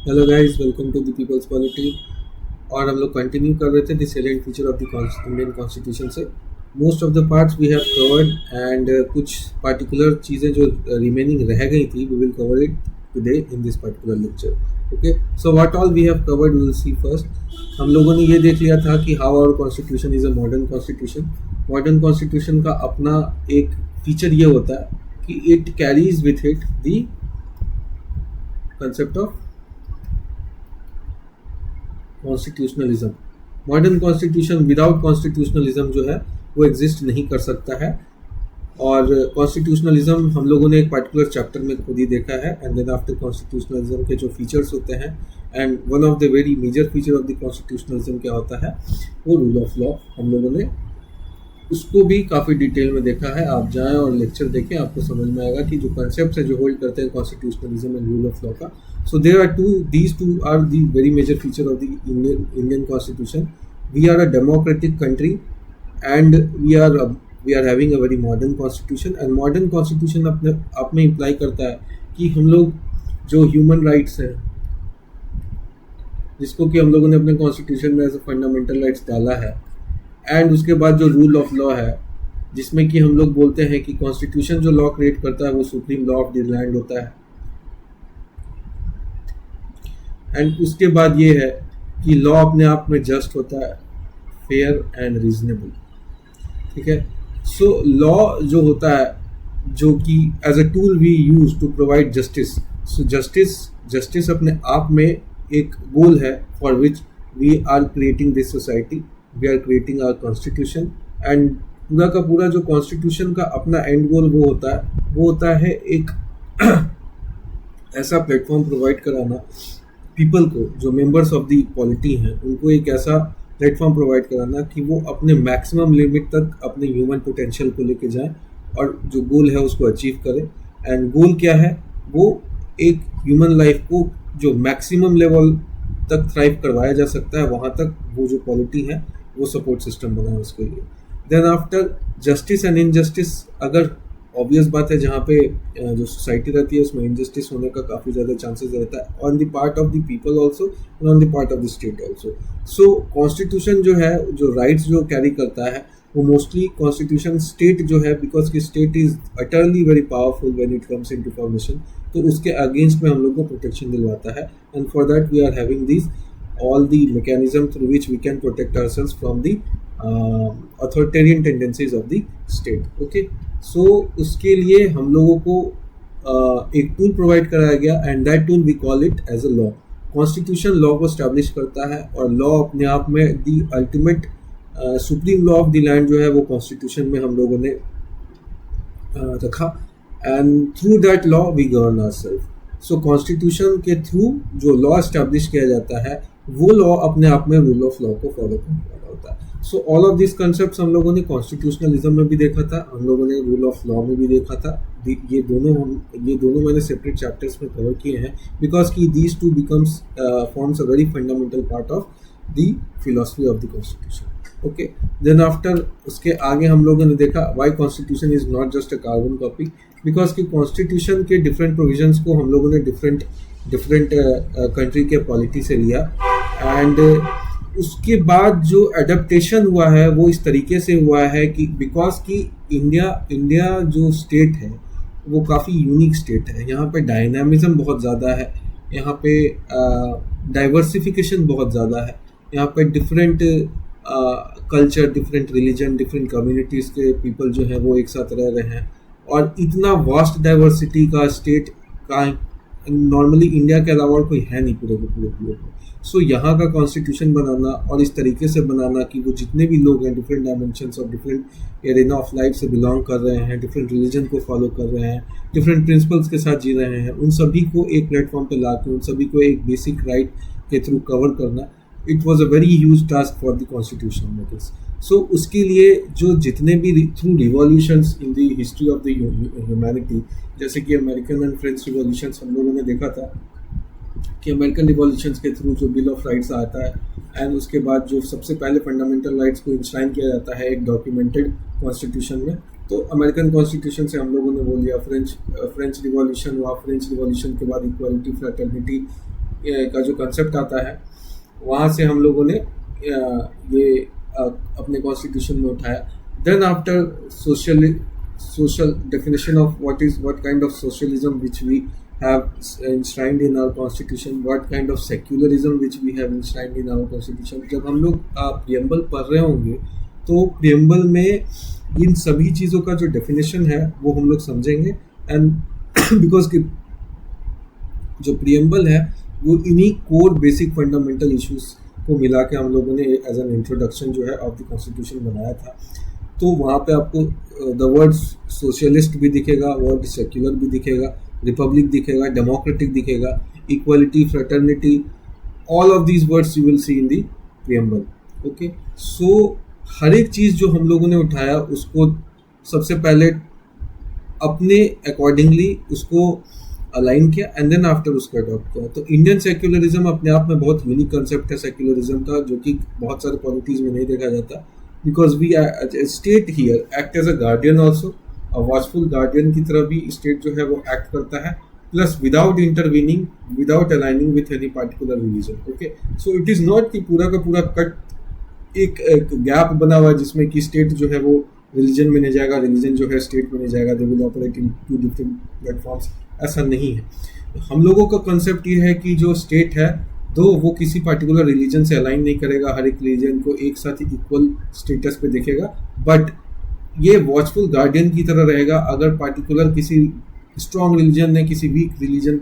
Hello guys, welcome to the people's polity. और हम लोग कंटिन्यू कर रहे थे the salient feature of the Indian constitution से। Most of the parts we have covered and कुछ पार्टिकुलर चीज़ें जो रिमेनिंग रह गई थी we will cover it today in this particular lecture. Okay, so what all we have covered we will see first. हम लोगों ने ये देख लिया था कि how our constitution is a modern constitution. Modern constitution का अपना एक फीचर ये होता है कि it carries with it the concept of constitutionalism. Modern constitution without constitutionalism जो है वो एग्जिस्ट नहीं कर सकता है। और कॉन्स्टिट्यूशनलिज्म हम लोगों ने एक पर्टिकुलर चैप्टर में खुद ही देखा है। एंड देन आफ्टर कॉन्स्टिट्यूशनलिज्म के जो फीचर्स होते हैं, and one of the very major feature of the constitutionalism क्या होता है, वो रूल ऑफ लॉ। हम लोगों ने उसको भी काफ़ी डिटेल में देखा है। आप जाएं और लेक्चर देखें, आपको समझ में आएगा कि जो कंसेप्ट है जो होल्ड करते हैं constitutionalism and rule of law का। So there are these two are the very major feature of the Indian constitution. We are a democratic country and we are having a very modern constitution. And modern constitution अपने आप में imply करता है कि हम लोग जो human rights हैं, जिसको कि हम लोगों ने अपने कॉन्स्टिट्यूशन में एज अ फंडामेंटल राइट्स डाला है, एंड उसके बाद जो रूल ऑफ लॉ है, जिसमें कि हम लोग बोलते हैं कि कॉन्स्टिट्यूशन जो लॉ क्रिएट करता है वो supreme law of the land होता है। एंड उसके बाद ये है कि लॉ अपने आप में जस्ट होता है, फेयर एंड रीजनेबल। ठीक है, सो लॉ जो होता है, जो कि as a tool we use to provide justice. So justice अपने आप में एक गोल है for which we are creating this society, we are creating our constitution. And पूरा का पूरा जो कॉन्स्टिट्यूशन का अपना एंड गोल वो होता है एक ऐसा प्लेटफॉर्म प्रोवाइड कराना पीपल को, जो मेंबर्स ऑफ द पॉलिटी हैं, उनको एक ऐसा प्लेटफॉर्म प्रोवाइड कराना कि वो अपने मैक्सिमम लिमिट तक अपने ह्यूमन पोटेंशियल को लेके जाएं और जो गोल है उसको अचीव करें। एंड गोल क्या है, वो एक ह्यूमन लाइफ को जो मैक्सिमम लेवल तक थ्राइव करवाया जा सकता है वहाँ तक वो जो पॉलिटी है वो सपोर्ट सिस्टम बना है उसके लिए। Then after justice and injustice, अगर ऑब्वियस बात है जहाँ पे जो सोसाइटी रहती है उसमें इनजस्टिस होने का काफ़ी ज़्यादा चांसेस रहता है, on the part of the people also and on the part of the state also. So constitution जो है, जो राइट्स जो कैरी करता है, वो मोस्टली कॉन्स्टिट्यूशन स्टेट जो है, बिकॉज की state is utterly very powerful when it comes into formation, तो उसके अगेंस्ट में हम लोग को प्रोटेक्शन दिलवाता है। And for that we are having this all the mechanism through which we can protect ourselves from the authoritarian tendencies of the state. Okay, so उसके लिए हम लोगों को एक टूल प्रोवाइड कराया गया and that tool we call it as a law. Constitution law को establish करता है और लॉ अपने आप में the ultimate supreme law of the land जो है वो कॉन्स्टिट्यूशन में हम लोगों ने रखा। And through that law we govern ourselves. So constitution के थ्रू जो लॉ एस्टैब्लिश किया जाता है वो लॉ अपने आप में रूल ऑफ लॉ को फॉलो करने वाला होता है। So all of this concept हम लोगों ने कॉन्स्टिट्यूशनलिज्म में भी देखा था, हम लोगों ने रूल ऑफ लॉ में भी देखा था। ये दोनों मैंने सेपरेट चैप्टर्स में कवर किए हैं, बिकॉज की these two becomes forms a very fundamental part of the philosophy of the constitution. Okay, then after उसके आगे हम लोगों ने देखा why constitution is not just a carbon copy, because की कॉन्स्टिट्यूशन के डिफरेंट प्रोविजंस को हम लोगों ने डिफरेंट कंट्री के पॉलिटी से लिया। एंड उसके बाद जो एडप्टेशन हुआ है वो इस तरीके से हुआ है कि बिकॉज कि इंडिया जो स्टेट है वो काफ़ी यूनिक स्टेट है। यहाँ पे डायनामिज्म बहुत ज़्यादा है, यहाँ पे डाइवर्सिफिकेशन बहुत ज़्यादा है, यहाँ पे different culture, different religion, different communities के पीपल जो हैं वो एक साथ रह रहे हैं। और इतना वास्ट डाइवर्सिटी का स्टेट का नॉर्मली इंडिया के अलावा कोई है नहीं पूरे के पूरे। सो यहाँ का कॉन्स्टिट्यूशन बनाना और इस तरीके से बनाना कि वो जितने भी लोग हैं डिफरेंट डायमेंशंस और डिफरेंट एरिना ऑफ लाइफ से बिलोंग कर रहे हैं, डिफरेंट रिलीजन को फॉलो कर रहे हैं, डिफरेंट प्रिंसिपल्स के साथ जी रहे हैं, उन सभी को एक प्लेटफॉर्म पे ला के उन सभी को एक बेसिक राइट के थ्रू कवर करना, it was a very huge task for the constitution makers. So उसके लिए जो जितने भी through revolutions in the history of the humanity, जैसे कि अमेरिकन एंड फ्रेंच रिवॉल्यूशंस हम लोगों ने देखा था कि अमेरिकन रिवॉल्यूशंस के थ्रू जो बिल ऑफ राइट्स आता है एंड उसके बाद जो सबसे पहले फंडामेंटल राइट्स को इंश्राइन किया जाता है एक डॉक्यूमेंटेड कॉन्स्टिट्यूशन में, तो अमेरिकन कॉन्स्टिट्यूशन से हम लोगों ने वो लिया। फ्रेंच रिवॉल्यूशन हुआ, फ्रेंच रिवॉल्यूशन के बाद इक्वालिटी, फ्रेटर्निटी, का जो कंसेप्ट आता है वहाँ से हम लोगों ने ये अपने कॉन्स्टिट्यूशन में उठाया. Then after social definition of what kind of socialism which we have enshrined in our constitution, what kind of secularism which we have enshrined in our constitution. जब हम लोग प्रियम्बल पढ़ रहे होंगे तो प्रियम्बल में इन सभी चीज़ों का जो डेफिनेशन है वो हम लोग समझेंगे. एंड बिकॉज कि जो प्रियम्बल है वो इन्हीं कोर बेसिक फंडामेंटल इश्यूज को मिला के हम लोगों ने एज एन इंट्रोडक्शन जो है ऑफ द कॉन्स्टिट्यूशन बनाया था. तो वहाँ पे आपको द वर्ड सोशलिस्ट भी दिखेगा, वर्ड सेक्युलर भी दिखेगा, रिपब्लिक दिखेगा, डेमोक्रेटिक दिखेगा, equality, fraternity, all of these words you will see in the preamble. Okay, so हर एक चीज़ जो हम लोगों ने उठाया उसको सबसे पहले अपने अकॉर्डिंगली उसको अलाइन किया एंड देन आफ्टर उसको अडॉप्ट किया. तो इंडियन सेक्युलरिज्म अपने आप में बहुत यूनिक कंसेप्ट है सेक्युलरिज्म का, जो कि बहुत सारे पॉलिटीज़ में नहीं देखा जाता. Because we state here act as a guardian also, watchful guardian की तरह भी स्टेट जो है वो एक्ट करता है, plus without intervening, without aligning with any particular religion. Okay, so it is not कि पूरा का पूरा कट एक गैप बना हुआ है जिसमें कि स्टेट जो है वो रिलीजन में नहीं जाएगा, रिलीजन जो है स्टेट में नहीं जाएगा, they will operate in two different platforms. ऐसा नहीं है. हम लोगों का कंसेप्ट ये है कि जो स्टेट है दो वो किसी पार्टिकुलर रिलीजन से अलाइन नहीं करेगा, हर एक रिलीजन को एक साथ ही इक्वल स्टेटस पे देखेगा, बट ये वॉचफुल गार्डियन की तरह रहेगा. अगर पार्टिकुलर किसी स्ट्रॉन्ग रिलीजन ने किसी वीक रिलीजन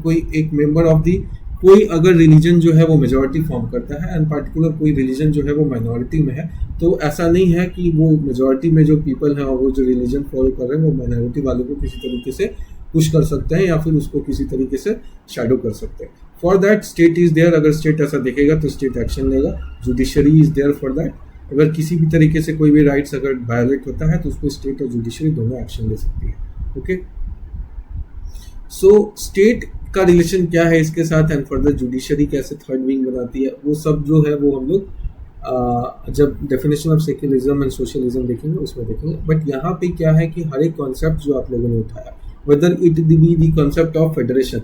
कोई एक मेंबर ऑफ दी कोई अगर रिलीजन जो है वो मेजॉरिटी फॉर्म करता है एंड पार्टिकुलर कोई रिलीजन जो है वो माइनॉरिटी में है, तो ऐसा नहीं है कि वो मेजॉरिटी में जो पीपल हैं और वो जो रिलीजन फॉलो कर रहे हैं वो माइनॉरिटी वालों को किसी तरीके से पुश कर सकते हैं या फिर उसको किसी तरीके से शैडो कर सकते हैं. For that state is there. अगर स्टेट ऐसा देखेगा तो स्टेट एक्शन लेगा. Judiciary is there for that. अगर किसी भी तरीके से कोई भी राइट्स अगर वायलेट होता है तो उसको स्टेट और जुडिशरी दोनों एक्शन ले सकती है. ओके, सो स्टेट का रिलेशन क्या है इसके साथ एंड फर्दर जुडिशरी कैसे थर्ड विंग बनाती है, वो सब जो है वो हम लोग जब definition of secularism and socialism देखेंगे उसमें देखेंगे. बट यहाँ पे क्या है कि हर एक कॉन्सेप्ट जो आप लोगों ने उठाया, whether it be the concept of federation,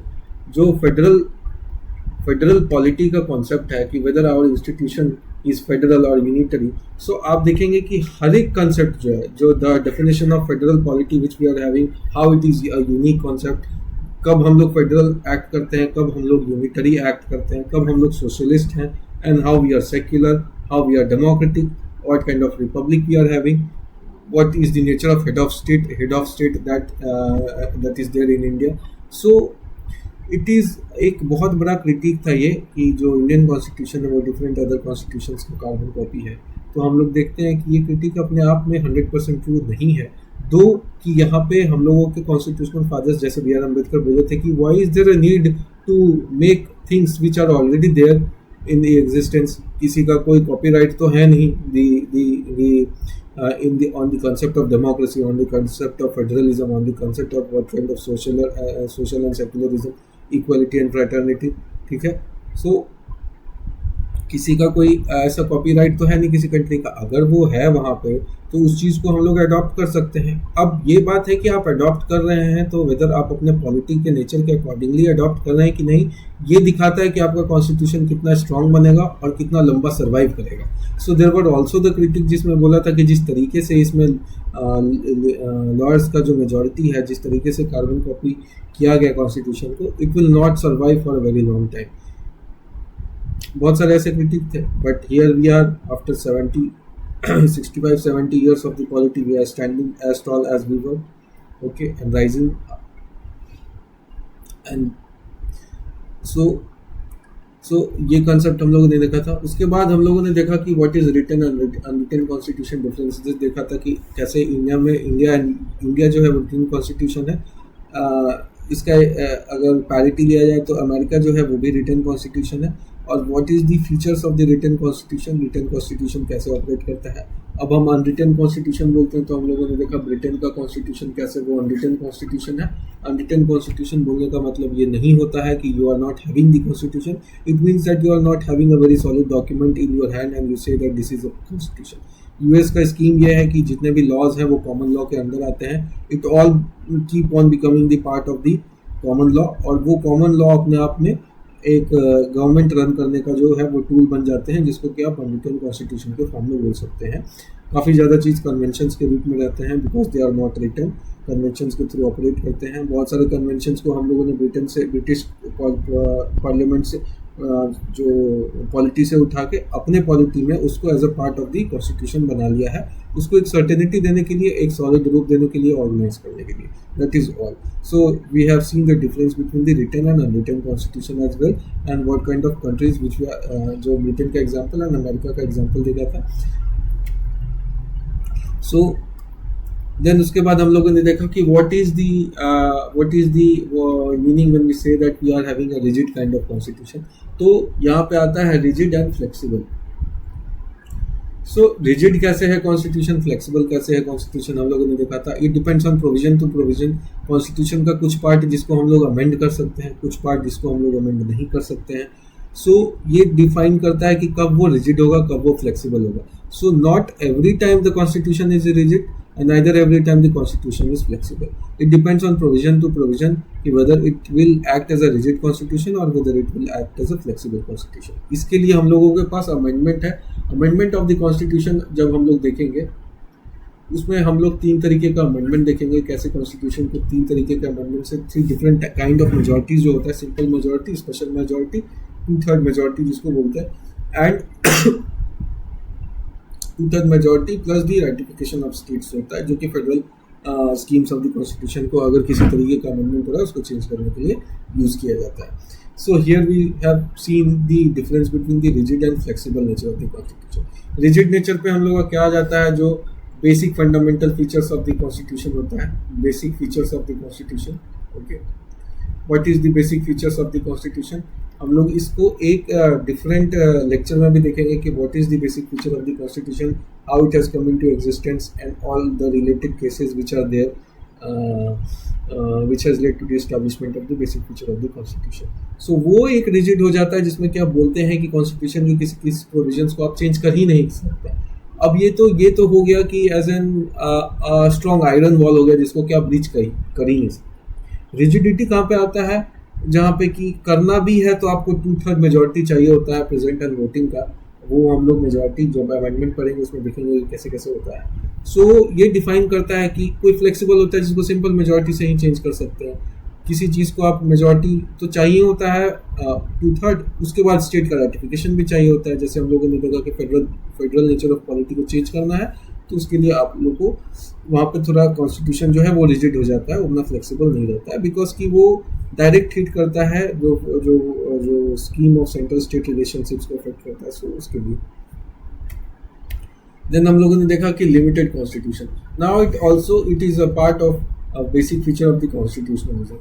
जो फेडरल पॉलिटी का कॉन्सेप्ट है कि whether our institution is federal or unitary. So आप देखेंगे कि हर एक कॉन्सेप्ट जो है, जो the definition of federal polity which we are having, how it is a unique concept, कब हम लोग फेडरल एक्ट करते हैं, कब हम लोग यूनिटरी एक्ट करते हैं, कब हम लोग सोशलिस्ट हैं, and how we are secular, how we are democratic, what kind of republic we are having, what is the nature of head of state that is there in India. So it is एक बहुत बड़ा critic था ये कि जो Indian constitution है वो different other constitutions का कार्बन कॉपी है. तो हम लोग देखते हैं कि ये क्रिटिक अपने आप में 100% ट्रू नहीं है, दो कि यहाँ पे हम लोगों के कॉन्स्टिट्यूशनल फादर्स जैसे बी आर अम्बेडकर बोले थे कि why is there a need to make things which are already there in the existence. किसी का कोई कॉपीराइट तो है नहीं on the concept of democracy, on the concept of federalism, on the concept of what kind of social and secularism, equality and fraternity. ठीक है, so किसी का कोई ऐसा कॉपीराइट तो है नहीं किसी कंट्री का. अगर वो है वहाँ पे तो उस चीज़ को हम लोग अडॉप्ट कर सकते हैं. अब ये बात है कि आप अडॉप्ट कर रहे हैं तो वेदर आप अपने पॉलिटी के नेचर के अकॉर्डिंगली अडॉप्ट कर रहे हैं कि नहीं, ये दिखाता है कि आपका कॉन्स्टिट्यूशन कितना स्ट्रांग बनेगा और कितना लंबा सर्वाइव करेगा. So there were also the critic जिसमें बोला था कि जिस तरीके से इसमें लॉयर्स का जो मेजॉरिटी है, जिस तरीके से कार्बन कॉपी किया गया कॉन्स्टिट्यूशन को, it will not survive for a very long time. बहुत सारे ऐसे क्रिटिक थे, but here we are after 65-70 years of the polity, we are standing as tall as we were, okay, and rising. And so ये concept हम लोगों ने देखा था. उसके बाद हम लोगों ने देखा कि what is written and unwritten constitution differences. देखा था कि कैसे इंडिया जो है वो written constitution है. इसका अगर पैरिटी लिया जाए तो अमेरिका जो है वो भी रिटन कॉन्स्टिट्यूशन है. और what is the features of the written constitution कैसे ऑपरेट करता है. अब हम अनरिटन कॉन्स्टिट्यूशन बोलते हैं तो हम लोगों ने देखा ब्रिटेन का कॉन्स्टिट्यूशन कैसे वो अनरिटन कॉन्स्टिट्यूशन है. अनरिटन कॉन्स्टिट्यूशन बोलने का मतलब ये नहीं होता है कि you are not having the constitution. It means that you are not having a very solid document in your hand and you say that this is a constitution. US का scheme ये है कि जितने भी लॉज हैं वो common law के अंदर आते हैं. It all keep on becoming the part of the common law, और वो कॉमन लॉ अपने आप में एक गवर्नमेंट रन करने का जो है वो टूल बन जाते हैं, जिसको कि आप अमेरिकन कॉन्स्टिट्यूशन के फॉर्म में बोल सकते हैं। काफ़ी ज़्यादा चीज़ कन्वेंशंस के रूप में रहते हैं, because they are not written, conventions के थ्रू ऑपरेट करते हैं। बहुत सारे कन्वेंशंस को हम लोगों ने ब्रिटिश पार्लियामेंट से जो पॉलिटी से उठा के अपने पॉलिटी में उसको as a part of the constitution बना लिया है, उसको एक सर्टेनिटी देने के लिए, एक सॉलिड रूप देने के लिए, ऑर्गेनाइज करने के लिए। That is all. So we have seen the difference between the written and unwritten constitution as well, and what kind of countries which जो ब्रिटेन का एग्जाम्पल एंड अमेरिका का एग्जाम्पल देखा था। सो देन उसके बाद हम लोगों ने देखा कि what is the meaning when we say that we are having a rigid kind of constitution। तो यहाँ पे आता है rigid and flexible। So rigid कैसे है कॉन्स्टिट्यूशन, फ्लेक्सिबल कैसे है कॉन्स्टिट्यूशन, हम लोगों ने देखा था। It depends on provision to provision. Constitution का कुछ पार्ट जिसको हम लोग अमेंड कर सकते हैं, कुछ पार्ट जिसको हम लोग अमेंड नहीं कर सकते हैं। सो ये डिफाइन करता है कि कब वो रिजिड होगा, कब वो फ्लेक्सिबल होगा। So not every time the constitution is rigid and neither every time the constitution is flexible. It depends on provision to provision whether it will act as a rigid constitution or whether it will act as a flexible constitution। इसके लिए हम लोगों के पास amendment है। Amendment of the constitution जब हम लोग देखेंगे, उसमें हम लोग 3 तरीके का अमेंडमेंट देखेंगे, कैसे कॉन्स्टिट्यूशन को 3 तरीके के अमेंडमेंट से 3 डिफरेंट काइंड ऑफ मेजॉरिटीज जो होता है, simple majority, special majority, 2/3 majority जिसको बोलते हैं, and 2/3 majority plus the ratification of states होता है, जो कि federal schemes of the constitution को अगर किसी तरीके का अमेंडमेंट हो रहा है उसको चेंज करने के लिए यूज़ किया जाता है। So here we have seen the difference between the rigid and flexible nature of the constitution. Rigid nature पे हम लोग का क्या आ जाता है, जो basic fundamental features of the constitution होता है, basic features of the constitution. Okay, what is the basic features of the constitution. हम लोग इसको एक डिफरेंट लेक्चर में भी देखेंगे कि what is the basic feature of the constitution, how it has come into existence and all the related cases which are there, which has led to the establishment of the basic feature of the constitution. So वो एक rigid हो जाता है जिसमें क्या बोलते हैं कि कॉन्स्टिट्यूशन के किसी प्रोविजंस को आप चेंज कर ही नहीं सकते। अब ये तो हो गया कि as an strong iron wall हो गया जिसको क्या ब्रीच कर ही नहीं सकते। रिजिडिटी कहाँ पे आता है, जहाँ पे कि करना भी है तो आपको 2/3 मेजॉरिटी चाहिए होता है प्रेजेंट एंड वोटिंग का। वो हम लोग मेजॉरिटी जब अमेंडमेंट पढ़ेंगे उसमें देखेंगे कैसे कैसे होता है। सो ये डिफाइन करता है कि कोई फ्लेक्सिबल होता है जिसको सिंपल मेजॉरिटी से ही चेंज कर सकते हैं। किसी चीज़ को आप मेजॉरिटी तो चाहिए होता है 2/3, उसके बाद स्टेट का राइटिफिकेशन भी चाहिए होता है। जैसे हम लोगों ने देखा कि फेडरल नेचर ऑफ पॉलिटी को चेंज करना है तो उसके लिए आप लोग को वहाँ पे थोड़ा कॉन्स्टिट्यूशन जो है वो रिजिड हो जाता है, उतना फ्लेक्सिबल नहीं रहता है, बिकॉज कि वो डायरेक्ट हिट करता है जो scheme of central state relationships को अफेक्ट करता है। सो उसके लिए देन हम लोगों ने देखा कि limited constitution. Now it is a part of basic feature of the constitutionalism.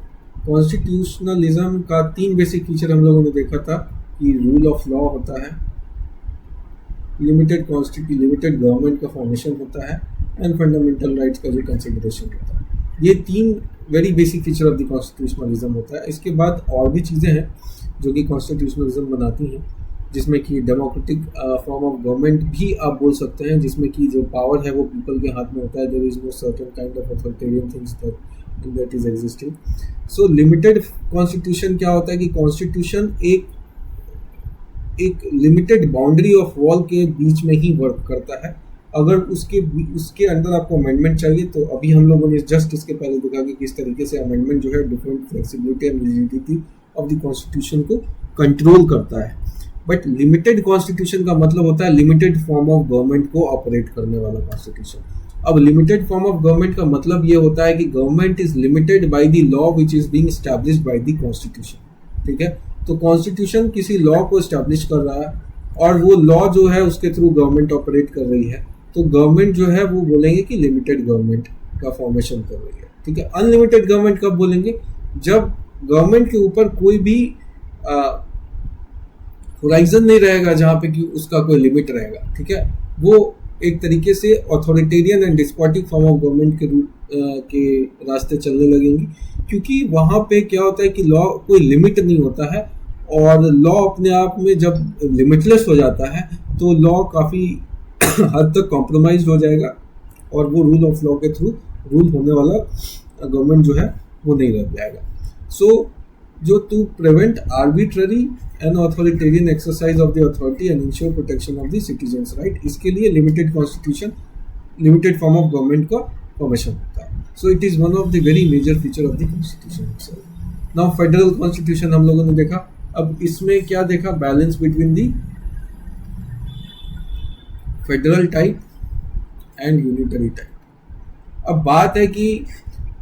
Constitutionalism का 3 बेसिक फीचर हम लोगों ने देखा था कि रूल ऑफ लॉ होता है, लिमिटेड गवर्नमेंट का फॉर्मेशन होता है, एंड फंडामेंटल राइट्स का जो कंसिडरेशन होता है। ये 3 very basic feature of the constitutionalism होता है। इसके बाद और भी चीज़ें हैं जो कि कॉन्स्टिट्यूशनलिज्म बनाती हैं, जिसमें कि डेमोक्रेटिक फॉर्म ऑफ गवर्नमेंट भी आप बोल सकते हैं, जिसमें कि जो पावर है वो पीपल के हाथ में होता है। There is no certain kind of authoritarian things that is existing. So limited constitution क्या होता है कि कॉन्स्टिट्यूशन एक लिमिटेड बाउंड्री ऑफ वॉल के बीच में ही वर्क करता है। अगर उसके अंदर आपको अमेंडमेंट चाहिए तो अभी हम लोगों ने जस्ट इसके पहले देखा कि किस तरीके से अमेंडमेंट जो है different flexibility and rigidity of the constitution को कंट्रोल करता है। बट लिमिटेड कॉन्स्टिट्यूशन का मतलब होता है लिमिटेड फॉर्म ऑफ गवर्नमेंट को ऑपरेट करने वाला कॉन्स्टिट्यूशन। अब लिमिटेड फॉर्म ऑफ गवर्नमेंट का मतलब ये होता है कि government is limited by the law which is being established by the constitution. ठीक है, तो कॉन्स्टिट्यूशन किसी लॉ को एस्टैब्लिश कर रहा है और वो लॉ जो है उसके थ्रू गवर्नमेंट ऑपरेट कर रही है, तो गवर्नमेंट जो है वो बोलेंगे कि लिमिटेड गवर्नमेंट का फॉर्मेशन कर रही है। ठीक है, अनलिमिटेड गवर्नमेंट कब बोलेंगे, जब गवर्नमेंट के ऊपर कोई भी होराइजन नहीं रहेगा जहाँ पे कि उसका कोई लिमिट रहेगा। ठीक है, वो एक तरीके से authoritarian and despotic form of government के रूप के रास्ते चलने लगेंगी, क्योंकि वहाँ पे क्या होता है कि लॉ कोई लिमिट नहीं होता है, और लॉ अपने आप में जब लिमिटलेस हो जाता है तो लॉ काफ़ी हद तक कॉम्प्रोमाइज हो जाएगा और वो रूल ऑफ लॉ के थ्रू रूल होने वाला गवर्नमेंट जो है वो नहीं रह जाएगा। सो जो to prevent arbitrary and authoritarian exercise of the authority and ensure protection of the citizens right, इसके लिए limited constitution, limited form of government का फॉर्मेशन होता है. So it is one of the very major feature of the constitution itself. Now federal constitution हम लोगों ने देखा. अब इसमें क्या देखा, balance between the federal type and unitary type. अब बात है कि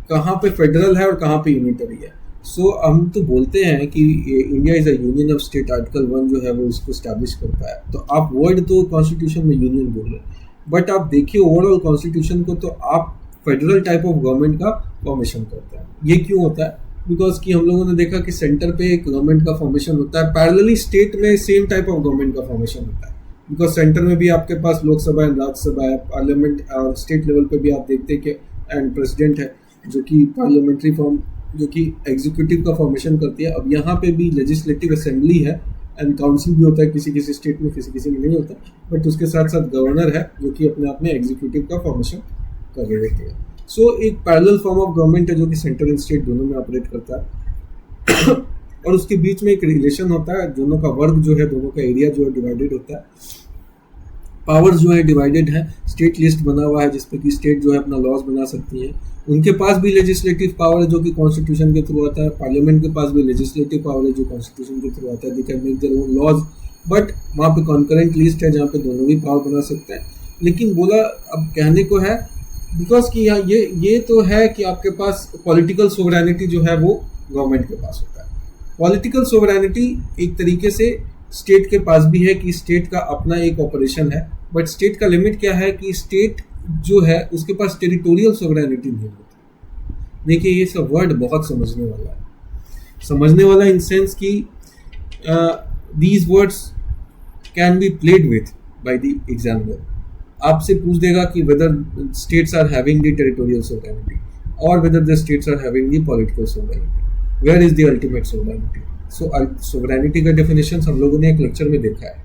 कहाँ पे फेडरल है और कहाँ पे यूनिटरी है. सो हम तो बोलते हैं कि India is a union of state, article 1 जो है वो इसको स्टैब्लिश करता है. तो आप वर्ड तो कॉन्स्टिट्यूशन में यूनियन बोल रहे हैं, बट आप देखिए ओवरऑल कॉन्स्टिट्यूशन को तो आप फेडरल टाइप ऑफ गवर्नमेंट का फॉर्मेशन करते हैं. ये क्यों होता है? बिकॉज कि हम लोगों ने देखा कि सेंटर पे एक गवर्नमेंट का फॉर्मेशन होता है, पैरेलली स्टेट में सेम टाइप ऑफ गवर्नमेंट का फॉर्मेशन होता है. बिकॉज सेंटर में भी आपके पास लोकसभा एंड राज्यसभा है, पार्लियामेंट और स्टेट लेवल पे भी आप देखते हैं कि एंड प्रेसिडेंट है जो कि पार्लियामेंट्री फॉर्म, जो कि एग्जीक्यूटिव का फॉर्मेशन करती है. अब यहाँ पे भी लेजिस्लेटिव असेंबली है एंड काउंसिल भी होता है, किसी किसी स्टेट में, किसी किसी में नहीं होता. बट उसके साथ साथ गवर्नर है जो कि अपने आप में एग्जीक्यूटिव का फॉर्मेशन कर रहे होते हैं. सो एक पैरेलल फॉर्म ऑफ गवर्नमेंट है जो कि सेंटर एंड स्टेट दोनों में ऑपरेट करता है. और उसके बीच में एक रिलेशन होता है, दोनों का वर्क जो है, दोनों का एरिया जो है डिवाइडेड होता है. पावर्स जो है डिवाइडेड है. स्टेट लिस्ट बना हुआ है जिसपे कि स्टेट जो है अपना लॉज बना सकती है. उनके पास भी लेजिस्लेटिव पावर है जो कि कॉन्स्टिट्यूशन के थ्रू आता है. पार्लियामेंट के पास भी लेजिस्लेटिव पावर है जो कॉन्स्टिट्यूशन के थ्रू आता है. They can make their own laws, but वहाँ पे कॉन्करेंट लिस्ट है जहाँ पे दोनों भी पावर बना सकते हैं. लेकिन बोला अब कहने को है बिकॉज कि यहाँ ये तो है कि आपके पास पॉलिटिकल सोवरेनिटी जो है वो गवर्नमेंट के पास होता है. पॉलिटिकल सोवरेनिटी एक तरीके से स्टेट के पास भी है कि स्टेट का अपना एक ऑपरेशन है, बट स्टेट का लिमिट क्या है कि स्टेट जो है उसके पास टेरिटोरियल सोवरेनिटी नहीं होती. देखिए ये सब वर्ड बहुत समझने वाला है, समझने वाला इन सेंस कि these words can be played with by the examiner. आपसे पूछ देगा कि whether states are having the territorial sovereignty और whether the states are having the political sovereignty, where is the ultimate sovereignty. So sovereignty का definition हम लोगों ने एक लेक्चर में देखा है.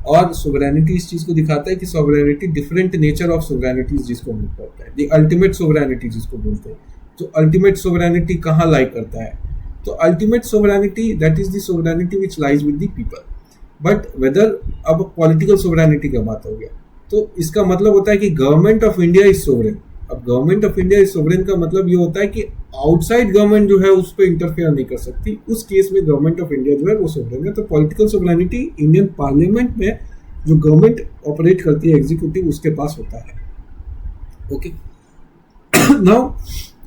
और सोवरेनिटी इस चीज़ को दिखाता है कि सोवरेनिटी डिफरेंट नेचर ऑफ सोवरेनिटीज जिसको मीन करता है, द अल्टीमेट सोवरेनिटी जिसको बोलते हैं. तो अल्टीमेट सोवरेनिटी कहाँ लाई करता है? तो ultimate sovereignty that is the sovereignty which lies with the people. But whether अब पॉलिटिकल सोवरेनिटी का बात हो गया तो इसका मतलब होता है कि government of India is sovereign. अब government of India is sovereign का मतलब ये होता है कि आउटसाइड गवर्नमेंट जो है उस पर इंटरफेयर नहीं कर सकती. उस केस में गवर्नमेंट ऑफ इंडिया जो है वो सोवरेन है. तो पॉलिटिकल सोवरेनिटी इंडियन पार्लियामेंट में जो गवर्नमेंट ऑपरेट करती है एग्जीक्यूटिव उसके पास होता है. ओके, नाउ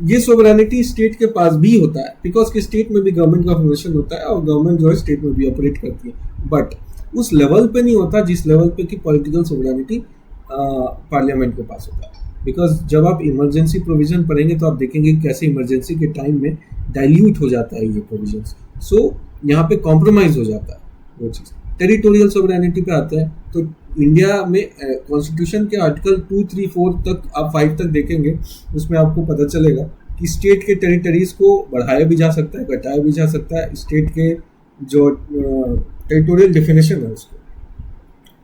ये सोवरेनिटी स्टेट के पास भी होता है बिकॉज कि स्टेट में भी गवर्नमेंट का फॉर्मेशन होता है और गवर्नमेंट जो है स्टेट में भी ऑपरेट करती है. बट उस लेवल पे नहीं होता जिस लेवल पे कि पॉलिटिकल सोवरेनिटी पार्लियामेंट के पास होता है. बिकॉज जब आप इमरजेंसी प्रोविजन पढ़ेंगे तो आप देखेंगे कैसे इमरजेंसी के टाइम में डाइल्यूट हो जाता है ये प्रोविजंस. सो यहाँ पे कॉम्प्रोमाइज हो जाता है वो चीज़. टेरिटोरियल सोवरेनिटी पे आते हैं तो इंडिया में कॉन्स्टिट्यूशन के आर्टिकल 2, 3, 4 तक आप 5 तक देखेंगे, उसमें आपको पता चलेगा कि स्टेट के टेरिटरीज को बढ़ाया भी जा सकता है, घटाया भी जा सकता है. स्टेट के जो टेरिटोरियल डेफिनेशन है उसको,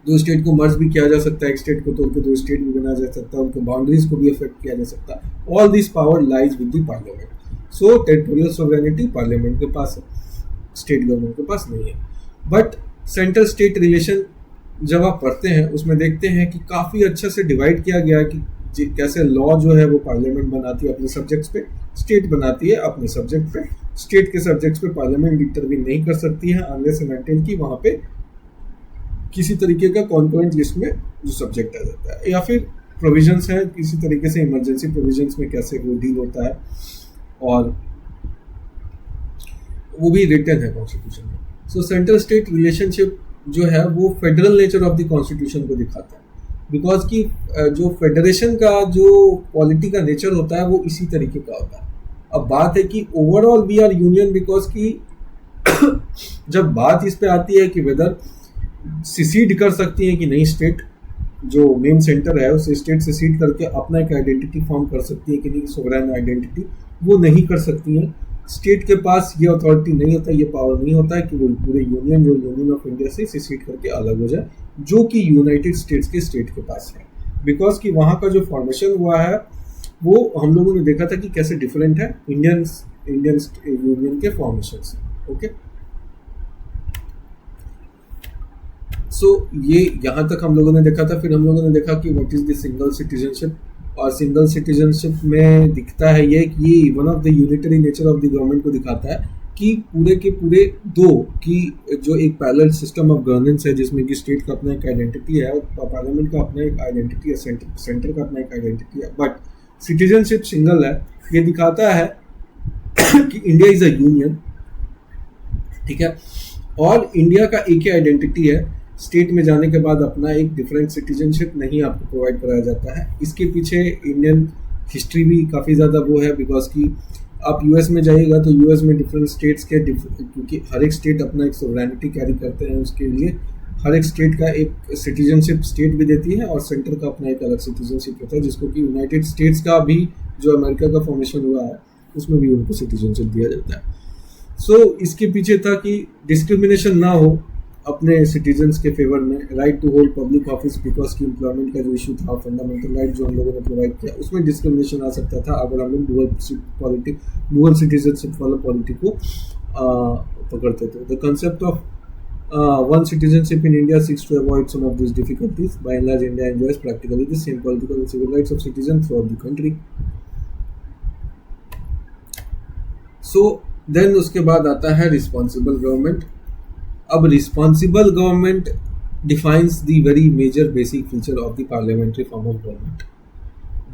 दो स्टेट को मर्ज भी किया जा सकता है, एक स्टेट को तोड़ के दो स्टेट भी बनाया जा सकता है, उनके बाउंड्रीज को भी अफेक्ट किया जा सकता है. All this power lies with the parliament. So territorial sovereignty parliament के पास है, स्टेट गवर्नमेंट के पास नहीं है. बट सेंट्रल स्टेट रिलेशन जब आप पढ़ते हैं उसमें देखते हैं कि काफ़ी अच्छे से डिवाइड किया गया कि कैसे लॉ जो है वो पार्लियामेंट बनाती है अपने सब्जेक्ट्स पे, स्टेट बनाती है अपने सब्जेक्ट पे. स्टेट के सब्जेक्ट्स पे पार्लियामेंट इंटरवीन नहीं कर सकती है अनलेस एंड अनटिल कि वहाँ पे किसी तरीके का कॉन्करेंट लिस्ट में जो सब्जेक्ट आ जाता है, या फिर प्रोविजंस हैं किसी तरीके से इमरजेंसी प्रोविजंस में कैसे वो डील होता है, और वो भी रिटन है कॉन्स्टिट्यूशन में. सो सेंट्रल स्टेट रिलेशनशिप जो है वो federal nature of the constitution को दिखाता है. बिकॉज कि जो फेडरेशन का जो पॉलिटी का नेचर होता है वो इसी तरीके का होता है. अब बात है कि overall we are union because कि जब बात इस पे आती है कि वेदर सिसीड कर सकती है कि नहीं, स्टेट जो मेन सेंटर है उसे स्टेट सिसीड करके अपना एक आइडेंटिटी फॉर्म कर सकती है कि नहीं, सोवरेन आइडेंटिटी वो नहीं कर सकती है. स्टेट के पास ये अथॉरिटी नहीं होता, ये पावर नहीं होता है कि वो पूरे यूनियन जो यूनियन ऑफ इंडिया से सिसीड करके अलग हो जाए, जो कि यूनाइटेड स्टेट्स के स्टेट के पास है. बिकॉज कि वहाँ का जो फॉर्मेशन हुआ है वो हम लोगों ने देखा था कि कैसे डिफरेंट है. इंडियन इंडियन यूनियन के फॉर्मेशन से। ओके, सो ये यहाँ तक हम लोगों ने देखा था। फिर हम लोगों ने देखा कि what is the single citizenship, और सिंगल सिटीजनशिप में दिखता है ये कि ये one of the unitary nature of the government को दिखाता है कि पूरे के पूरे दो की जो एक पैरेलल सिस्टम ऑफ गवर्नेंस है, जिसमें कि स्टेट का अपना एक आइडेंटिटी है और पार्लियामेंट का अपना एक आइडेंटिटी है, सेंटर का अपना एक आइडेंटिटी है, बट सिटीजनशिप सिंगल है। ये दिखाता है कि इंडिया इज अ यूनियन, ठीक है, और इंडिया का एक ही आइडेंटिटी है। स्टेट में जाने के बाद अपना एक डिफरेंट सिटीजनशिप नहीं आपको प्रोवाइड कराया जाता है। इसके पीछे इंडियन हिस्ट्री भी काफ़ी ज़्यादा वो है, बिकॉज कि आप यूएस में जाइएगा तो यूएस में डिफरेंट स्टेट्स के क्योंकि हर एक स्टेट अपना एक सोवरेनिटी कैरी करते हैं, उसके लिए हर एक स्टेट का एक सिटीजनशिप स्टेट भी देती है और सेंटर का अपना एक अलग सिटीजनशिप होता है, जिसको कि यूनाइटेड स्टेट्स का भी जो अमेरिका का फॉर्मेशन हुआ है उसमें भी उनको सिटीजनशिप दिया जाता है। सो इसके पीछे था कि डिस्क्रिमिनेशन ना हो अपने सिटीजन्स के फेवर में, right to hold public office, because की एम्प्लॉयमेंट का जो इशू था, फंडामेंटल राइट जो हम लोगों ने प्रोवाइड किया, उसमें डिस्क्रिमिनेशन आ सकता था अगर हम लोग डुअल सिटीजनशिप वाला पॉलिटी को पकड़ते थे। The concept of one citizenship in India seeks to avoid some of these difficulties. By and large, India enjoys practically the same political and civil rights of citizens throughout the country. So then उसके बाद आता है responsible government. अब responsible government defines the very major basic feature of the parliamentary form of government.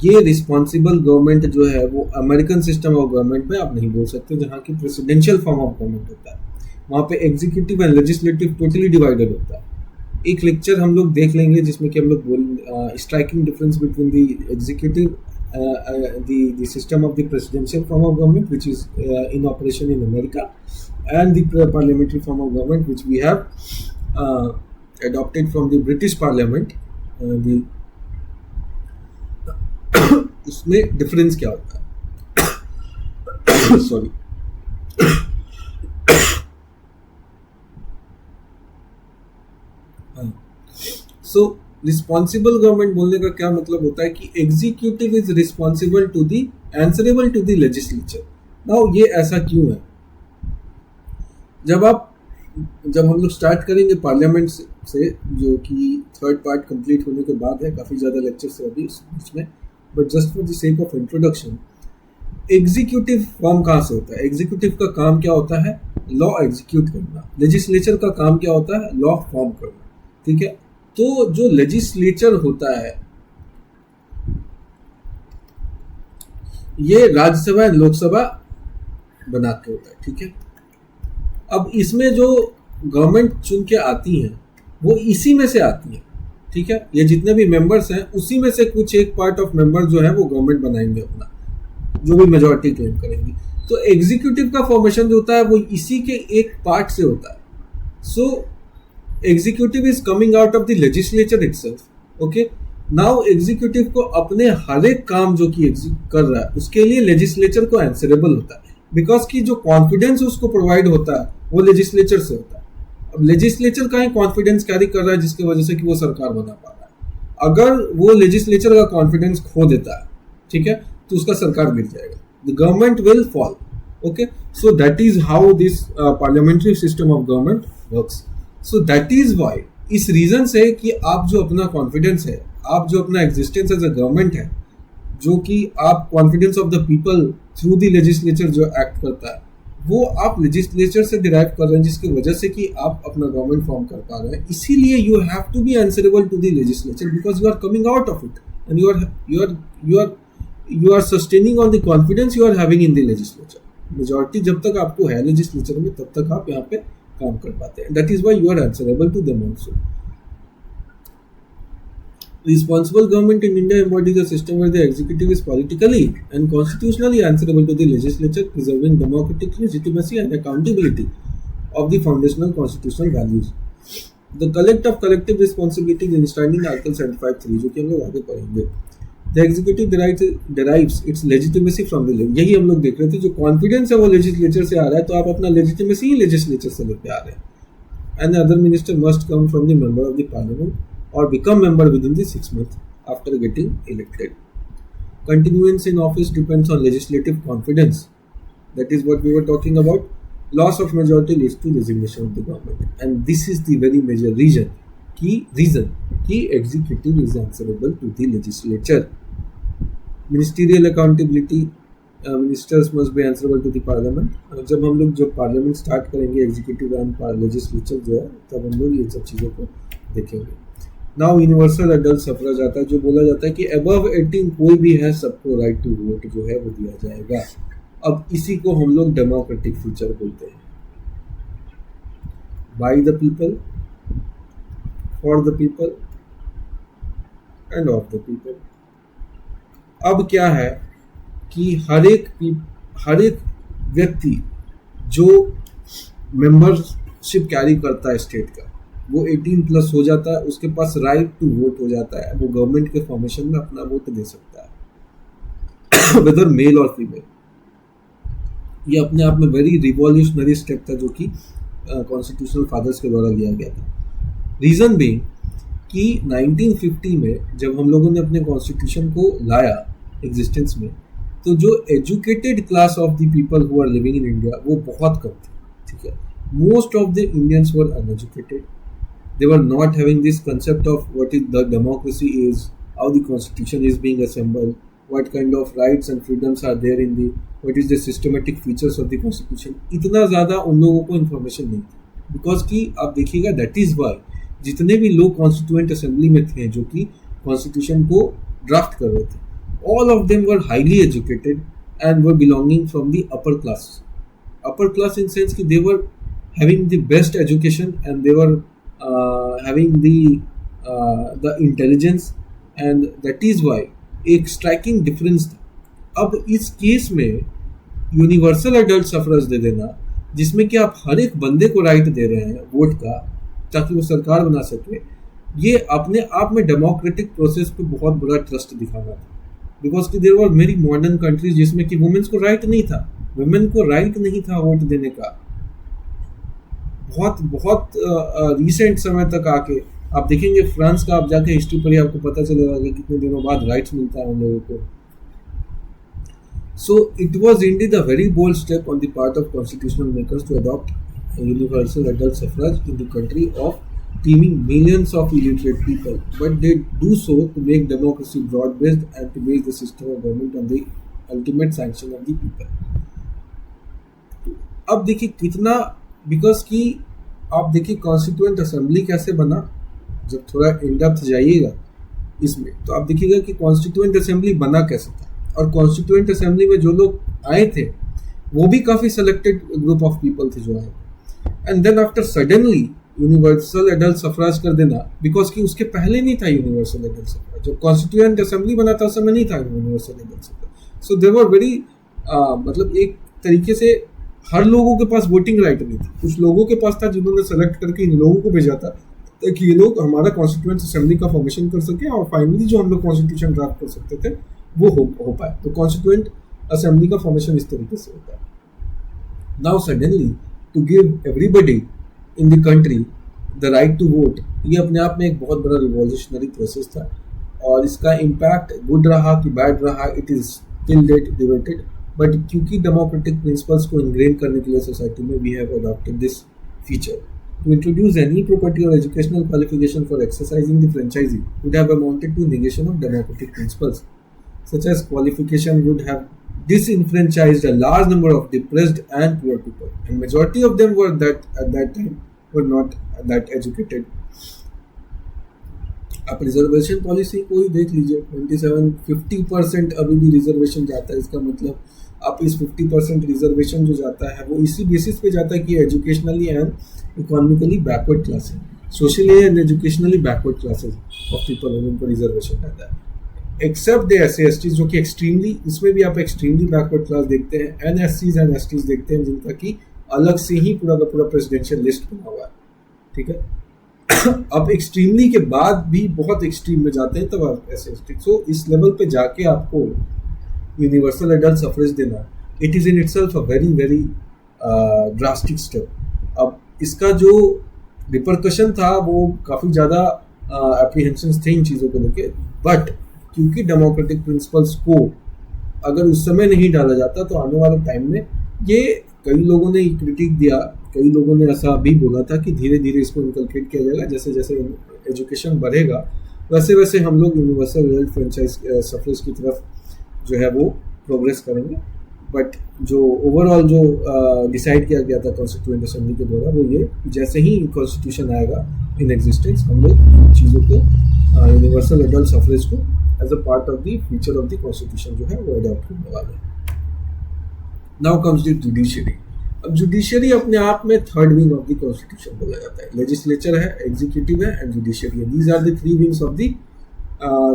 ये responsible government जो है वो American system of government में आप नहीं बोल सकते, जहाँ की प्रेसिडेंशियल फॉर्म ऑफ गवर्नमेंट होता है। वहाँ पे executive and legislative totally divided होता है। एक लेक्चर हम लोग देख लेंगे जिसमें कि हम लोग बोल striking difference between the executive the system of the presidential form of government which is in operation in America and the parliamentary form of government which we have adopted from the British Parliament. उसमें difference क्या होता है? Sorry, सो responsible government बोलने का क्या मतलब होता है कि executive is responsible to the answerable to the legislature. Now ये ऐसा क्यों है? जब हम लोग स्टार्ट करेंगे पार्लियामेंट से, जो कि थर्ड पार्ट कंप्लीट होने के बाद है, काफ़ी ज़्यादा लेक्चर्स है अभी बीच में, but just for the sake of introduction, executive form कहाँ से होता है? एग्जीक्यूटिव का काम क्या होता है? लॉ एग्जीक्यूट करना। लेजिस्लेचर का काम क्या होता है? लॉ फॉर्म करना, ठीक है। तो जो लेजिस्लेचर होता है ये राज्यसभा एंड लोकसभा बना के होता है, ठीक है। अब इसमें जो गवर्नमेंट चुन के आती हैं वो इसी में से आती है, ठीक है। ये जितने भी मेंबर्स हैं उसी में से कुछ एक पार्ट ऑफ मेंबर जो है वो गवर्नमेंट बनाएंगे अपना, जो भी मेजॉरिटी क्लेम करेंगी। तो एग्जीक्यूटिव का फॉर्मेशन जो होता है वो इसी के एक पार्ट से होता है। So executive is coming out of the legislature itself, okay. Now executive को अपने हर एक काम जो कि कर रहा है उसके लिए लेजिस्लेचर को आंसरेबल होता है, बिकॉज की जो कॉन्फिडेंस उसको प्रोवाइड होता है वो लेजिस्लेचर से होता है। अब लेजिस्लेचर का ही कॉन्फिडेंस कैरी कर रहा है जिसकी वजह से कि वो सरकार बना पा रहा है। अगर वो लेजिस्लेचर का कॉन्फिडेंस खो देता है, ठीक है, तो उसका सरकार गिर जाएगा, the government will fall, okay. So that is how this parliamentary system of government works. So that is why, इस रीजन से कि आप जो अपना कॉन्फिडेंस है, आप जो अपना एग्जिस्टेंस एज अ गवर्नमेंट है, जो कि आप confidence of the people through the legislature जो एक्ट करता है, वो आप लेजिस्लेचर से डिराइव कर रहे हैं, जिसकी वजह से कि आप अपना गवर्नमेंट फॉर्म कर पा रहे हैं। इसीलिए you have to be answerable to the legislature because you are coming out of it and you are sustaining on the confidence you are having in the legislature. Majority जब तक आपको है legislature में तब तक आप यहाँ पे काम कर पाते हैं। That is why you are answerable to them also. Responsible government in India embodies a system where the executive is politically and constitutionally answerable to the legislature, preserving democratic legitimacy and accountability of the foundational constitutional values. The collect of collective responsibility is enshrined in Article 75(3), जो कि हम लोग आगे पढ़ेंगे। The executive derives its legitimacy from the legislature। यही हम लोग देख रहे थे, जो कॉन्फिडेंस है वो लेजिस्लेचर से आ रहा है, तो आप अपना लेजिटिमेसी ही लेजिस्लेचर से लेके आ रहे हैं। And the other minister must come from the member of the parliament or become member within the 6 months after getting elected. Continuance in office depends on legislative confidence. That is what we were talking about. Loss of majority leads to resignation of the government, and this is the very major reason कि executive is answerable to the legislature. Ministerial accountability, ministers must be answerable to the parliament. जब parliament start करेंगे executive and legislature जो है, तब हम लोग ये सब चीज़ों को देखेंगे. नाउ यूनिवर्सल अडल्ट सफराज आता है, जो बोला जाता है कि अबव 18 कोई भी है, सबको राइट टू वोट जो है वो दिया जाएगा. अब इसी को हम लोग डेमोक्रेटिक फीचर बोलते हैं. By the people, for the people end of the people. अब क्या है कि हर एक व्यक्ति जो मेंबरशिप कैरी करता है स्टेट का, वो 18 प्लस हो जाता है, उसके पास राइट टू वोट हो जाता है. वो गवर्नमेंट के फॉर्मेशन में अपना वोट दे सकता है वेदर मेल और फीमेल. ये अपने आप में वेरी रिवॉल्यूशनरी स्टेप था जो कि कॉन्स्टिट्यूशनल फादर्स के द्वारा लिया गया था. रीज़न बीइंग कि 1950 में जब हम लोगों ने अपने कॉन्स्टिट्यूशन को लाया एग्जिस्टेंस में, तो जो educated class of the people who are living in India वो बहुत कम थी. ठीक है, most of the Indians were uneducated. They were not having this concept of what is the democracy is, how the constitution is being assembled, what kind of rights and freedoms are there in the, what is the systematic features of the constitution. इतना ज़्यादा उन लोगों को information नहीं थी. Because कि आप देखिएगा, that is why जितने भी लोग कॉन्स्टिट्यूएंट असेंबली में थे जो कि कॉन्स्टिट्यूशन को ड्राफ्ट कर रहे थे, all of them were highly educated and were belonging from the upper class. Upper class in sense कि they were having the best education and they were having the intelligence, and that is why एक striking difference था. अब इस case में universal adult suffrage दे देना, जिसमें कि आप हर एक बंदे को राइट दे रहे हैं वोट का ताकि वो सरकार बना सके, ये अपने आप में डेमोक्रेटिक प्रोसेस पे बहुत बड़ा ट्रस्ट दिखाना था. बिकॉज कि देयर वर मेरी मॉडर्न कंट्रीज जिसमें कि वुमेन्स को राइट नहीं था, वुमेन को राइट नहीं था वोट देने का. बहुत रिसेंट समय तक आके आप देखेंगे फ्रांस का, आप जाके हिस्ट्री पढ़िए, आपको पता चलेगा कि कितने दिनों बाद राइट्स मिलता है उन लोगों को. So it was indeed a very bold step on the part of constitutional makers to adopt universal adult suffrage in the country of teeming millions of illiterate people, but they do so to make democracy broad-based and to base the system of government on the ultimate sanction of the people. अब देखिए कितना, because कि आप देखिए constituent assembly कैसे बना, जब थोड़ा इन डेप्थ जाइएगा इसमें तो आप देखिएगा कि कॉन्स्टिट्यूएंट असेंबली बना कैसे था. और कॉन्स्टिट्यूएंट असेंबली में जो लोग आए थे वो भी काफ़ी सेलेक्टेड ग्रुप ऑफ पीपल थे जो आए. And then after suddenly universal adult suffrage कर देना, बिकॉज कि उसके पहले नहीं था यूनिवर्सल एडल्ट सफराज. जब कॉन्स्टिट्यूएंट असेंबली बना था उस समय नहीं था universal adult suffrage. So they were very मतलब एक तरीके से हर लोगों के पास वोटिंग राइट नहीं थी. कुछ लोगों के पास था जिन्होंने सेलेक्ट करके इन लोगों को भेजा था ताकि ये लोग हमारा कॉन्स्टिट्यूएंट असेंबली का फॉर्मेशन कर सके और फाइनली जो हम लोग कॉन्स्टिट्यूशन ड्राफ्ट कर सकते थे वो हो पाए. तो कॉन्स्टिट्यूएंट असेंबली का फॉर्मेशन इस तरीके से होता है. Now suddenly to give everybody in the country the right to vote, ये अपने आप में एक बहुत बड़ा रिवॉल्यूशनरी प्रोसेस था. और इसका इम्पैक्ट गुड रहा कि बैड रहा, it is till date debated. But क्योंकि डेमोक्रेटिक प्रिंसिपल्स को इनग्रेन करने के लिए सोसाइटी में we have adopted this feature. To introduce any property और educational qualification for exercising the franchise would have amounted to negation of democratic principles such as qualification would have disenfranchised a large number of depressed and poor people, and majority of them were that at that time were not that educated. आप reservation policy को ही देख लीजिए, 50% अभी भी reservation जाता है. इसका मतलब आप इस 50% रिजर्वेशन जो जाता है वो इसी बेसिस पे जाता है कि educationally and economically backward class है, socially and educationally backward classes of people उनको रिजर्वेशन रहता है. एक्सेप्ट द SC/ST जो कि एक्सट्रीमली, इसमें भी आप एक्सट्रीमली बैकवर्ड क्लास देखते हैं, NSCs एंड STs देखते हैं जिनका कि अलग से ही पूरा का पूरा प्रेसिडेंशियल लिस्ट बना हुआ है. ठीक है, अब एक्सट्रीमली के बाद भी बहुत एक्सट्रीम में जाते हैं तब आप SC/ST. सो इस लेवल पे जाके आपको यूनिवर्सल एडल्ट सफरेज देना, it is in itself a very very drastic step. अब इसका जो रिपरकशन था वो काफ़ी ज़्यादा एप्रीहेंशंस थे इन चीज़ों को लेके. बट क्योंकि डेमोक्रेटिक प्रिंसिपल्स को अगर उस समय नहीं डाला जाता तो आने वाले टाइम में ये कई लोगों ने क्रिटिक दिया, कई लोगों ने ऐसा भी बोला था कि धीरे धीरे इसको इनकलकेट किया जाएगा, जैसे जैसे एजुकेशन बढ़ेगा वैसे वैसे हम लोग यूनिवर्सल हेल्थ फ्रेंचाइज सफरेज की तरफ जो है वो प्रोग्रेस करेंगे। बट जो ओवरऑल जो डिसाइड किया गया था कॉन्स्टिट्यूएंट असेंबली के द्वारा वो ये, जैसे ही कॉन्स्टिट्यूशन आएगा इन एग्जिस्टेंस हम लोग इन चीज़ों को यूनिवर्सल एडल्ट सफरेज को as a part of the feature of the constitution जो है वो अडॉप्ट करने वाले हैं। Now comes the judiciary. अब जुडिशरी अपने आप में third wing of the constitution बोला जाता है। लेजिस्लेचर है, एग्जीक्यूटिव है एंड जुडिशरी है। These are the three wings of the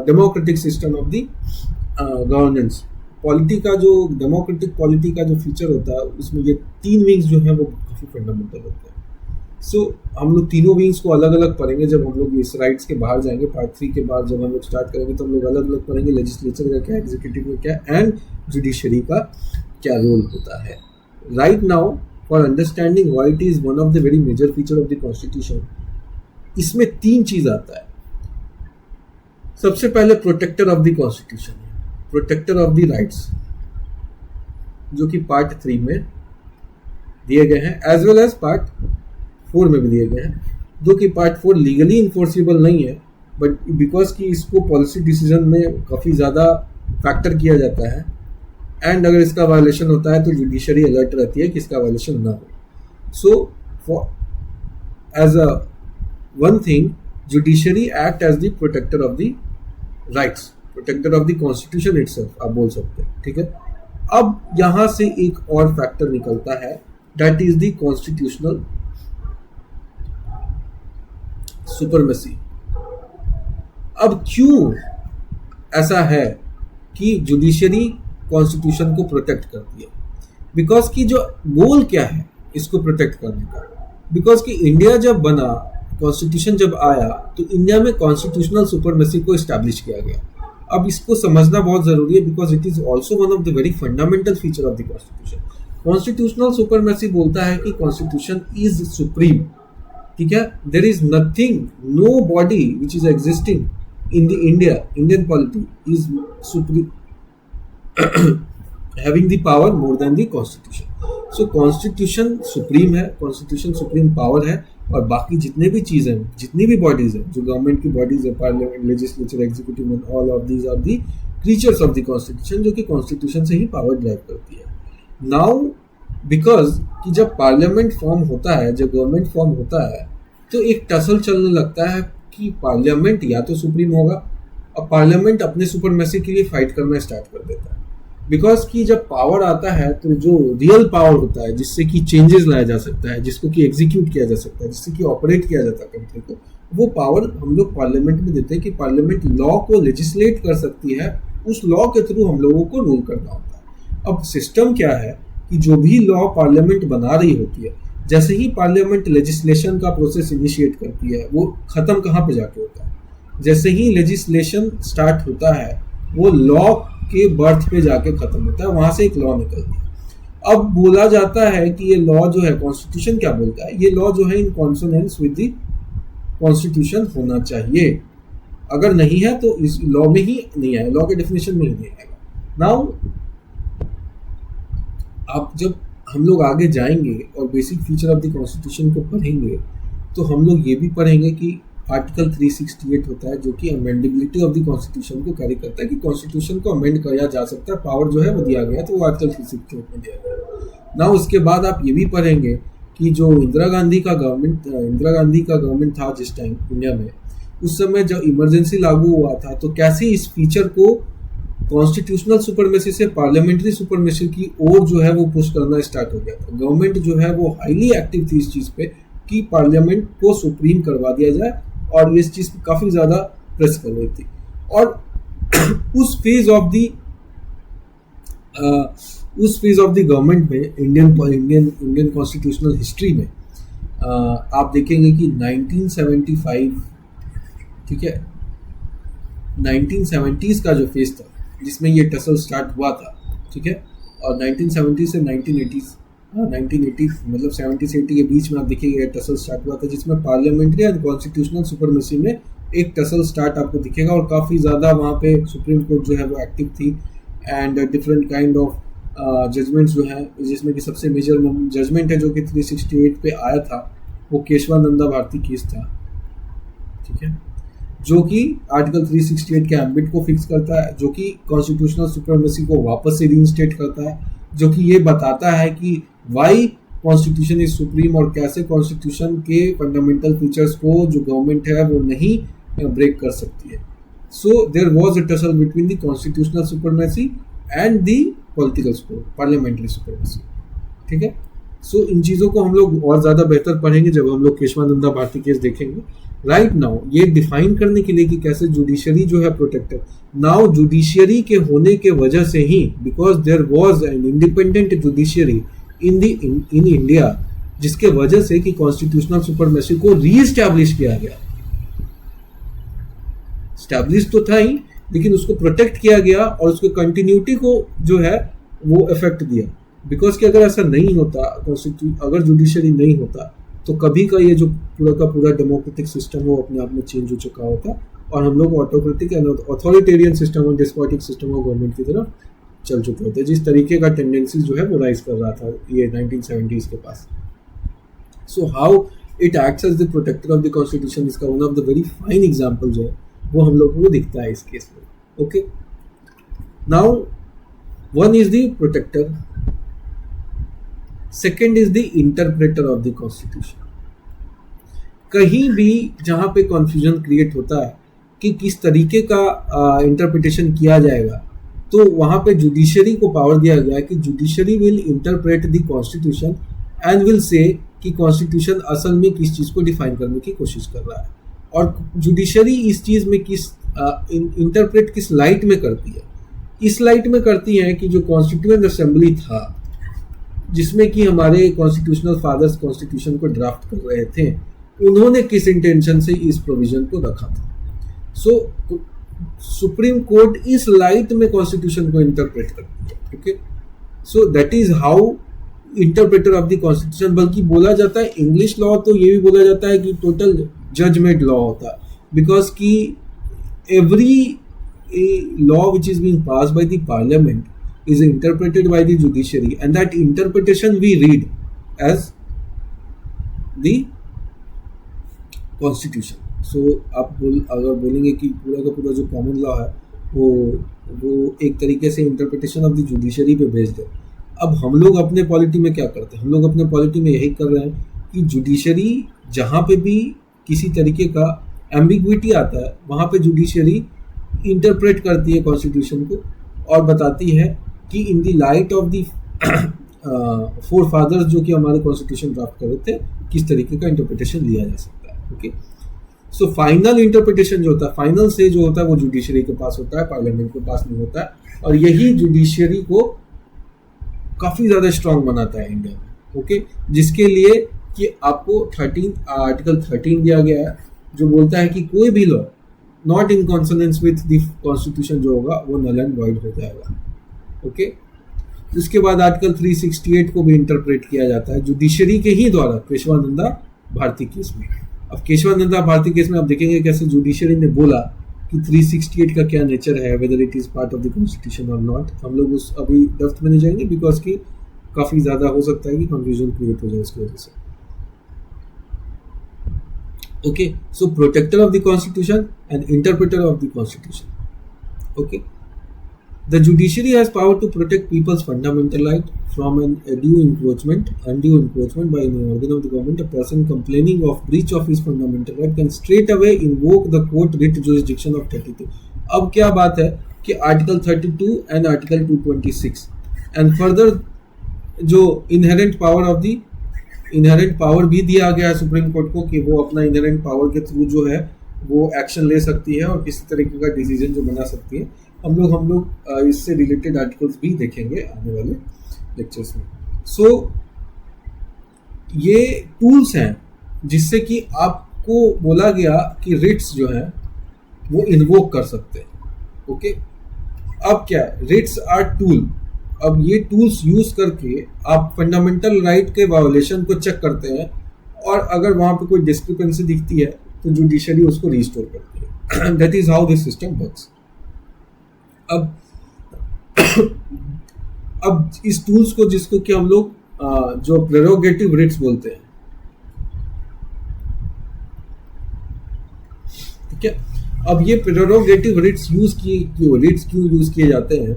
democratic system of the governance. Polity का जो डेमोक्रेटिक पॉलिटी का जो फीचर होता है उसमें ये तीन विंग्स जो हैं वो काफ़ी फंडामेंटल होते हैं। सो हम लोग तीनों विंग्स को अलग अलग पढ़ेंगे जब हम लोग इस राइट्स के बाहर जाएंगे। पार्ट 3 के बाद जब हम लोग स्टार्ट करेंगे तो हम लोग अलग अलग पढ़ेंगे लेजिस्लेचर का क्या, एग्जीक्यूटिव का क्या एंड जुडिशरी का क्या रोल होता है। Right now for understanding why it is one of the very major feature of the constitution, इसमें तीन चीज़ आता है। सबसे पहले protector of the constitution, protector of the rights, जो कि पार्ट 3 में दिए गए हैं एज वेल एज पार्ट 4 में भी दिए गए हैं, जो कि पार्ट 4 लीगली इन्फोर्सिबल नहीं है बट बिकॉज कि इसको पॉलिसी डिसीजन में काफ़ी ज़्यादा फैक्टर किया जाता है एंड अगर इसका वायलेशन होता है तो जुडिशरी अलर्ट रहती है कि इसका वायलेशन ना हो। So for as a one thing judiciary act as the protector of the rights, protector of the constitution itself आप बोल सकते हैं, ठीक है। अब यहाँ से एक और फैक्टर निकलता है that is the constitutional supremacy. अब क्यों ऐसा है कि जुडिशरी कॉन्स्टिट्यूशन को प्रोटेक्ट करती है? बिकॉज कि जो गोल क्या है इसको प्रोटेक्ट करने का, बिकॉज कि इंडिया जब बना, कॉन्स्टिट्यूशन जब आया तो इंडिया में कॉन्स्टिट्यूशनल सुपरमेसी को इस्टेब्लिश किया गया। अब इसको समझना बहुत जरूरी है because it is also one of the very fundamental feature of the constitution. Constitutional supremacy बोलता है कि कॉन्स्टिट्यूशन इज सुप्रीम, ठीक है। There is nothing, no body which is existing in the Indian polity is supreme having the power more than the constitution. So constitution supreme है, constitution supreme power है और बाकी जितने भी चीज़ें, जितनी भी बॉडीज हैं, जो गवर्नमेंट की बॉडीज है, parliament, legislature, executive and all of these are the creatures of the constitution, जो कि कॉन्स्टिट्यूशन से ही पावर ड्राइव करती है। नाउ बिकॉज कि जब पार्लियामेंट फॉर्म होता है, जब गवर्नमेंट फॉर्म होता है तो एक टसल चलने लगता है कि पार्लियामेंट या तो सुप्रीम होगा, और पार्लियामेंट अपने सुपरमेसी के लिए फाइट करना स्टार्ट कर देता है। बिकॉज कि जब पावर आता है तो जो रियल पावर होता है जिससे कि चेंजेस लाया जा सकता है, जिसको कि एग्जीक्यूट किया जा सकता है, जिससे कि ऑपरेट किया जाता है कंट्री को, वो पावर हम लोग पार्लियामेंट में देते हैं कि पार्लियामेंट लॉ को लेजिस्लेट कर सकती है, उस लॉ के थ्रू हम लोगों को रूल करना होता है। अब सिस्टम क्या है कि जो भी लॉ पार्लियामेंट बना रही होती है, जैसे ही पार्लियामेंट लेजिस्लेशन का प्रोसेस इनिशिएट करती है, वो खत्म कहाँ पे जाके होता है? जैसे ही लेजिस्लेशन स्टार्ट होता है वो लॉ के बर्थ पे जाके खत्म होता है, वहां से एक लॉ निकलती है। अब बोला जाता है कि ये लॉ जो है, कॉन्स्टिट्यूशन क्या बोलता है, ये लॉ जो है इन कॉन्सोनेंस विद द कॉन्स्टिट्यूशन होना चाहिए। अगर नहीं है तो इस लॉ में ही नहीं आएगा, लॉ के डेफिनेशन में ही नहीं आएगा। नाउ आप जब हम लोग आगे जाएंगे और basic feature of the constitution को पढ़ेंगे तो हम लोग ये भी पढ़ेंगे कि आर्टिकल 368 होता है जो कि अमेंडेबिलिटी ऑफ द कॉन्स्टिट्यूशन को कैरी करता है, कि कॉन्स्टिट्यूशन को अमेंड किया जा सकता है, पावर जो है वो दिया गया है, तो वो आर्टिकल 368 में दिया गया है। ना उसके बाद आप ये भी पढ़ेंगे कि जो इंदिरा गांधी का गवर्नमेंट था जिस टाइम इंडिया में, उस समय जब इमरजेंसी लागू हुआ था तो कैसे इस फीचर को कॉन्स्टिट्यूशनल सुपरमेसी से पार्लियामेंट्री सुपरमेसी की ओर जो है वो पुश करना स्टार्ट हो गया था। गवर्नमेंट जो है वो हाईली एक्टिव थी इस चीज़ पे कि पार्लियामेंट को सुप्रीम करवा दिया जाए, और इस चीज़ पे काफ़ी ज़्यादा प्रेस कर रही थी। और उस फेज ऑफ द गवर्नमेंट में इंडियन कॉन्स्टिट्यूशनल हिस्ट्री में आप देखेंगे कि 1975, ठीक है, 1970s का जो फेज था जिसमें ये टसल स्टार्ट हुआ था, ठीक है, और 1970 से 1980 मतलब 70 से 80 के बीच में आप देखिएगा टसल स्टार्ट हुआ था, जिसमें पार्लियामेंट्री एंड कॉन्स्टिट्यूशनल सुपरमेसी में एक टसल स्टार्ट आपको दिखेगा, और काफ़ी ज़्यादा वहाँ पे सुप्रीम कोर्ट जो है वो एक्टिव थी and different kind of judgments जो हैं, जिसमें कि सबसे मेजर जजमेंट है जो कि 368 पे आया था, वो केशवानंदा भारती केस था, ठीक है, जो कि आर्टिकल 368 के एम्बिट को फिक्स करता है, जो कि कॉन्स्टिट्यूशनल सुप्रीमेसी को वापस से रीइंस्टेट करता है, जो कि ये बताता है कि वाई कॉन्स्टिट्यूशन इज सुप्रीम और कैसे कॉन्स्टिट्यूशन के फंडामेंटल फीचर्स को जो गवर्नमेंट है वो नहीं ब्रेक कर सकती है. So there was a tussle between the constitutional supremacy and the political parliamentary supremacy, ठीक है. सो इन चीज़ों को हम लोग और ज़्यादा बेहतर पढ़ेंगे जब हम लोग केशवानंदा भारती केस देखेंगे. राइट नाउ ये डिफाइन करने के लिए कि कैसे जुडिशरी जो है प्रोटेक्टेड, नाउ जुडिशरी के होने के वजह से ही, because there was an independent judiciary in India, जिसके वजह से कि कॉन्स्टिट्यूशनल सुपरमेसी को रीएस्टैब्लिश किया गया. स्टैब्लिश तो था ही, लेकिन उसको प्रोटेक्ट किया गया और उसको कंटिन्यूटी को जो है वो इफेक्ट दिया. बिकॉज कि अगर ऐसा नहीं होता, अगर जुडिशरी नहीं होता, तो कभी का ये जो पूरा का पूरा डेमोक्रेटिक सिस्टम वो अपने आप में चेंज हो चुका होता और हम लोग ऑटोक्रेटिक एंड ऑथोरिटेरियन सिस्टम और डिस्पोटिक सिस्टम ऑफ गवर्नमेंट की तरफ चल चुके होते, जिस तरीके का टेंडेंसी जो है वो राइज कर रहा था ये 1970s के पास. So how it acts as the protector of the constitution, इसका one of the very fine example जो है वो हम लोग को दिखता है इस केस में. Okay, now one is the protector, second is the interpreter of the constitution. कहीं भी जहां पे कॉन्फ्यूजन क्रिएट होता है कि किस तरीके का इंटरप्रिटेशन किया जाएगा, तो वहां पे जुडिशरी को पावर दिया गया है कि judiciary will interpret the constitution and will say कि कॉन्स्टिट्यूशन असल में किस चीज को डिफाइन करने की कोशिश कर रहा है, और जुडिशरी इस चीज में किस इंटरप्रेट किस लाइट में करती है. इस लाइट में करती है कि जो कॉन्स्टिट्यूएंट असेंबली था, जिसमें कि हमारे कॉन्स्टिट्यूशनल फादर्स कॉन्स्टिट्यूशन को ड्राफ्ट कर रहे थे, उन्होंने किस इंटेंशन से इस प्रोविजन को रखा था. सो सुप्रीम कोर्ट इस लाइट में कॉन्स्टिट्यूशन को इंटरप्रेट करती है. Okay, so that is how interpreter of the constitution. बल्कि बोला जाता है इंग्लिश लॉ तो ये भी बोला जाता है कि टोटल जजमेंट लॉ होता है, बिकॉज कि every law which is being passed by the parliament is interpreted by the judiciary, and that interpretation we read as the constitution. So आप अगर बोलेंगे कि पूरा का पूरा जो कॉमन लॉ है वो एक तरीके से इंटरप्रिटेशन ऑफ द जुडिशरी पे बेस्ड है. अब हम लोग अपने पॉलिटी में क्या करते हैं, हम लोग अपने पॉलिटी में यही कर रहे हैं कि जुडिशरी जहाँ पे भी किसी तरीके का एम्बिग्विटी आता है, वहाँ पे जुडिशरी इंटरप्रेट करती है कॉन्स्टिट्यूशन को और बताती है कि in the light of the forefathers जो कि हमारे कॉन्स्टिट्यूशन ड्राफ्ट कर रहे थे, किस तरीके का इंटरप्रिटेशन लिया जा सकता है. ओके, सो फाइनल इंटरप्रिटेशन जो होता है, फाइनल से जो होता है वो जुडिशरी के पास होता है, पार्लियामेंट के पास नहीं होता है, और यही जुडिशरी को काफ़ी ज़्यादा स्ट्रांग बनाता है इंडिया में. ओके, जिसके लिए कि आपको आर्टिकल 13 दिया गया है, जो बोलता है कि कोई भी law not in consonance with the constitution जो होगा वो नल एंड वॉइड हो जाएगा. ओके, उसके बाद आर्टिकल 368 को भी इंटरप्रेट किया जाता है जुडिशरी के ही द्वारा केशवानंदा भारती केस में. अब केशवानंदा भारती केस में आप देखेंगे कैसे जुडिशरी ने बोला कि 368 का क्या नेचर है, whether it is part of the constitution और नॉट. हम लोग उस अभी डेप्थ में नहीं जाएंगे बिकॉज कि काफ़ी ज़्यादा हो सकता है कि कंफ्यूजन क्रिएट हो जाए उसकी वजह से. Okay, so protector of the constitution and interpreter of the constitution. Okay, the judiciary has power to protect people's fundamental right from an undue encroachment by an organ of the government. A person complaining of breach of his fundamental right can straight away invoke the court writ jurisdiction of 32. अब क्या बात है कि article 32 and article 226 and further जो inherent power भी दिया गया है सुप्रीम कोर्ट को कि वो अपना इनहेरेंट पावर के थ्रू जो है वो एक्शन ले सकती है और किसी तरीके का डिसीजन जो बना सकती है. हम लोग इससे रिलेटेड आर्टिकल्स भी देखेंगे आने वाले लेक्चर्स में. सो ये टूल्स हैं जिससे कि आपको बोला गया कि रिट्स जो है वो इन्वोक कर सकते हैं. ओके, अब क्या है, रिट्स आर टूल. अब ये टूल्स यूज करके आप फंडामेंटल राइट के वायोलेशन को चेक करते हैं, और अगर वहां पे कोई डिस्क्रिपेंसी दिखती है तो जुडिशरी उसको रिस्टोर करती है. That is how this system works. अब अब इस टूल्स को, जिसको कि हम लोग जो प्रेरोगेटिव रिट्स बोलते हैं, ठीक है। अब ये प्रेरोगेटिव रिट्स क्यों यूज किए जाते हैं,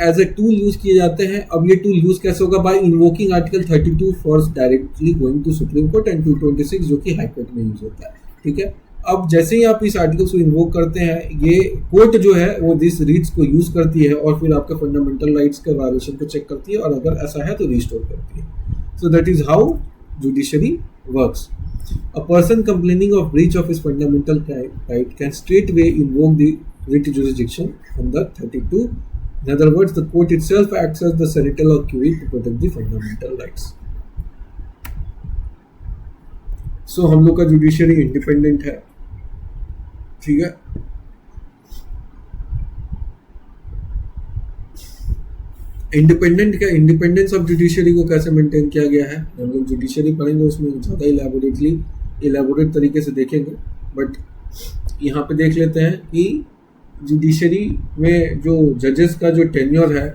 एज ए टूल यूज किए जाते हैं। अब ये टूल यूज कैसे होगा, by invoking article 32 for directly going to supreme court and 226 जो कि हाई कोर्ट में यूज होता है, ठीक है। अब जैसे ही आप इस आर्टिकल को इन्वोक करते हैं, ये कोर्ट जो है वो दिस रीड्स को यूज करती है और फिर आपके फंडामेंटल राइट्स के वायलेशन को चेक करती है, और अगर ऐसा है तो रिस्टोर करती है। सो that is how judiciary works. A person complaining of breach of his fundamental right can straightway invoke the writ jurisdiction under 32. In other words, the court itself acts as the senatorial authority to protect the fundamental rights. So हम लोग का judiciary independent है, ठीक है। Independence of judiciary को कैसे maintain किया गया है, हम लोग जुडिशरी पढ़ेंगे, उसमें ज़्यादा इलेबोरेट तरीके से देखेंगे। बट यहाँ पे देख लेते हैं कि जुडिशरी में जो जजेस का जो टेन्योर है,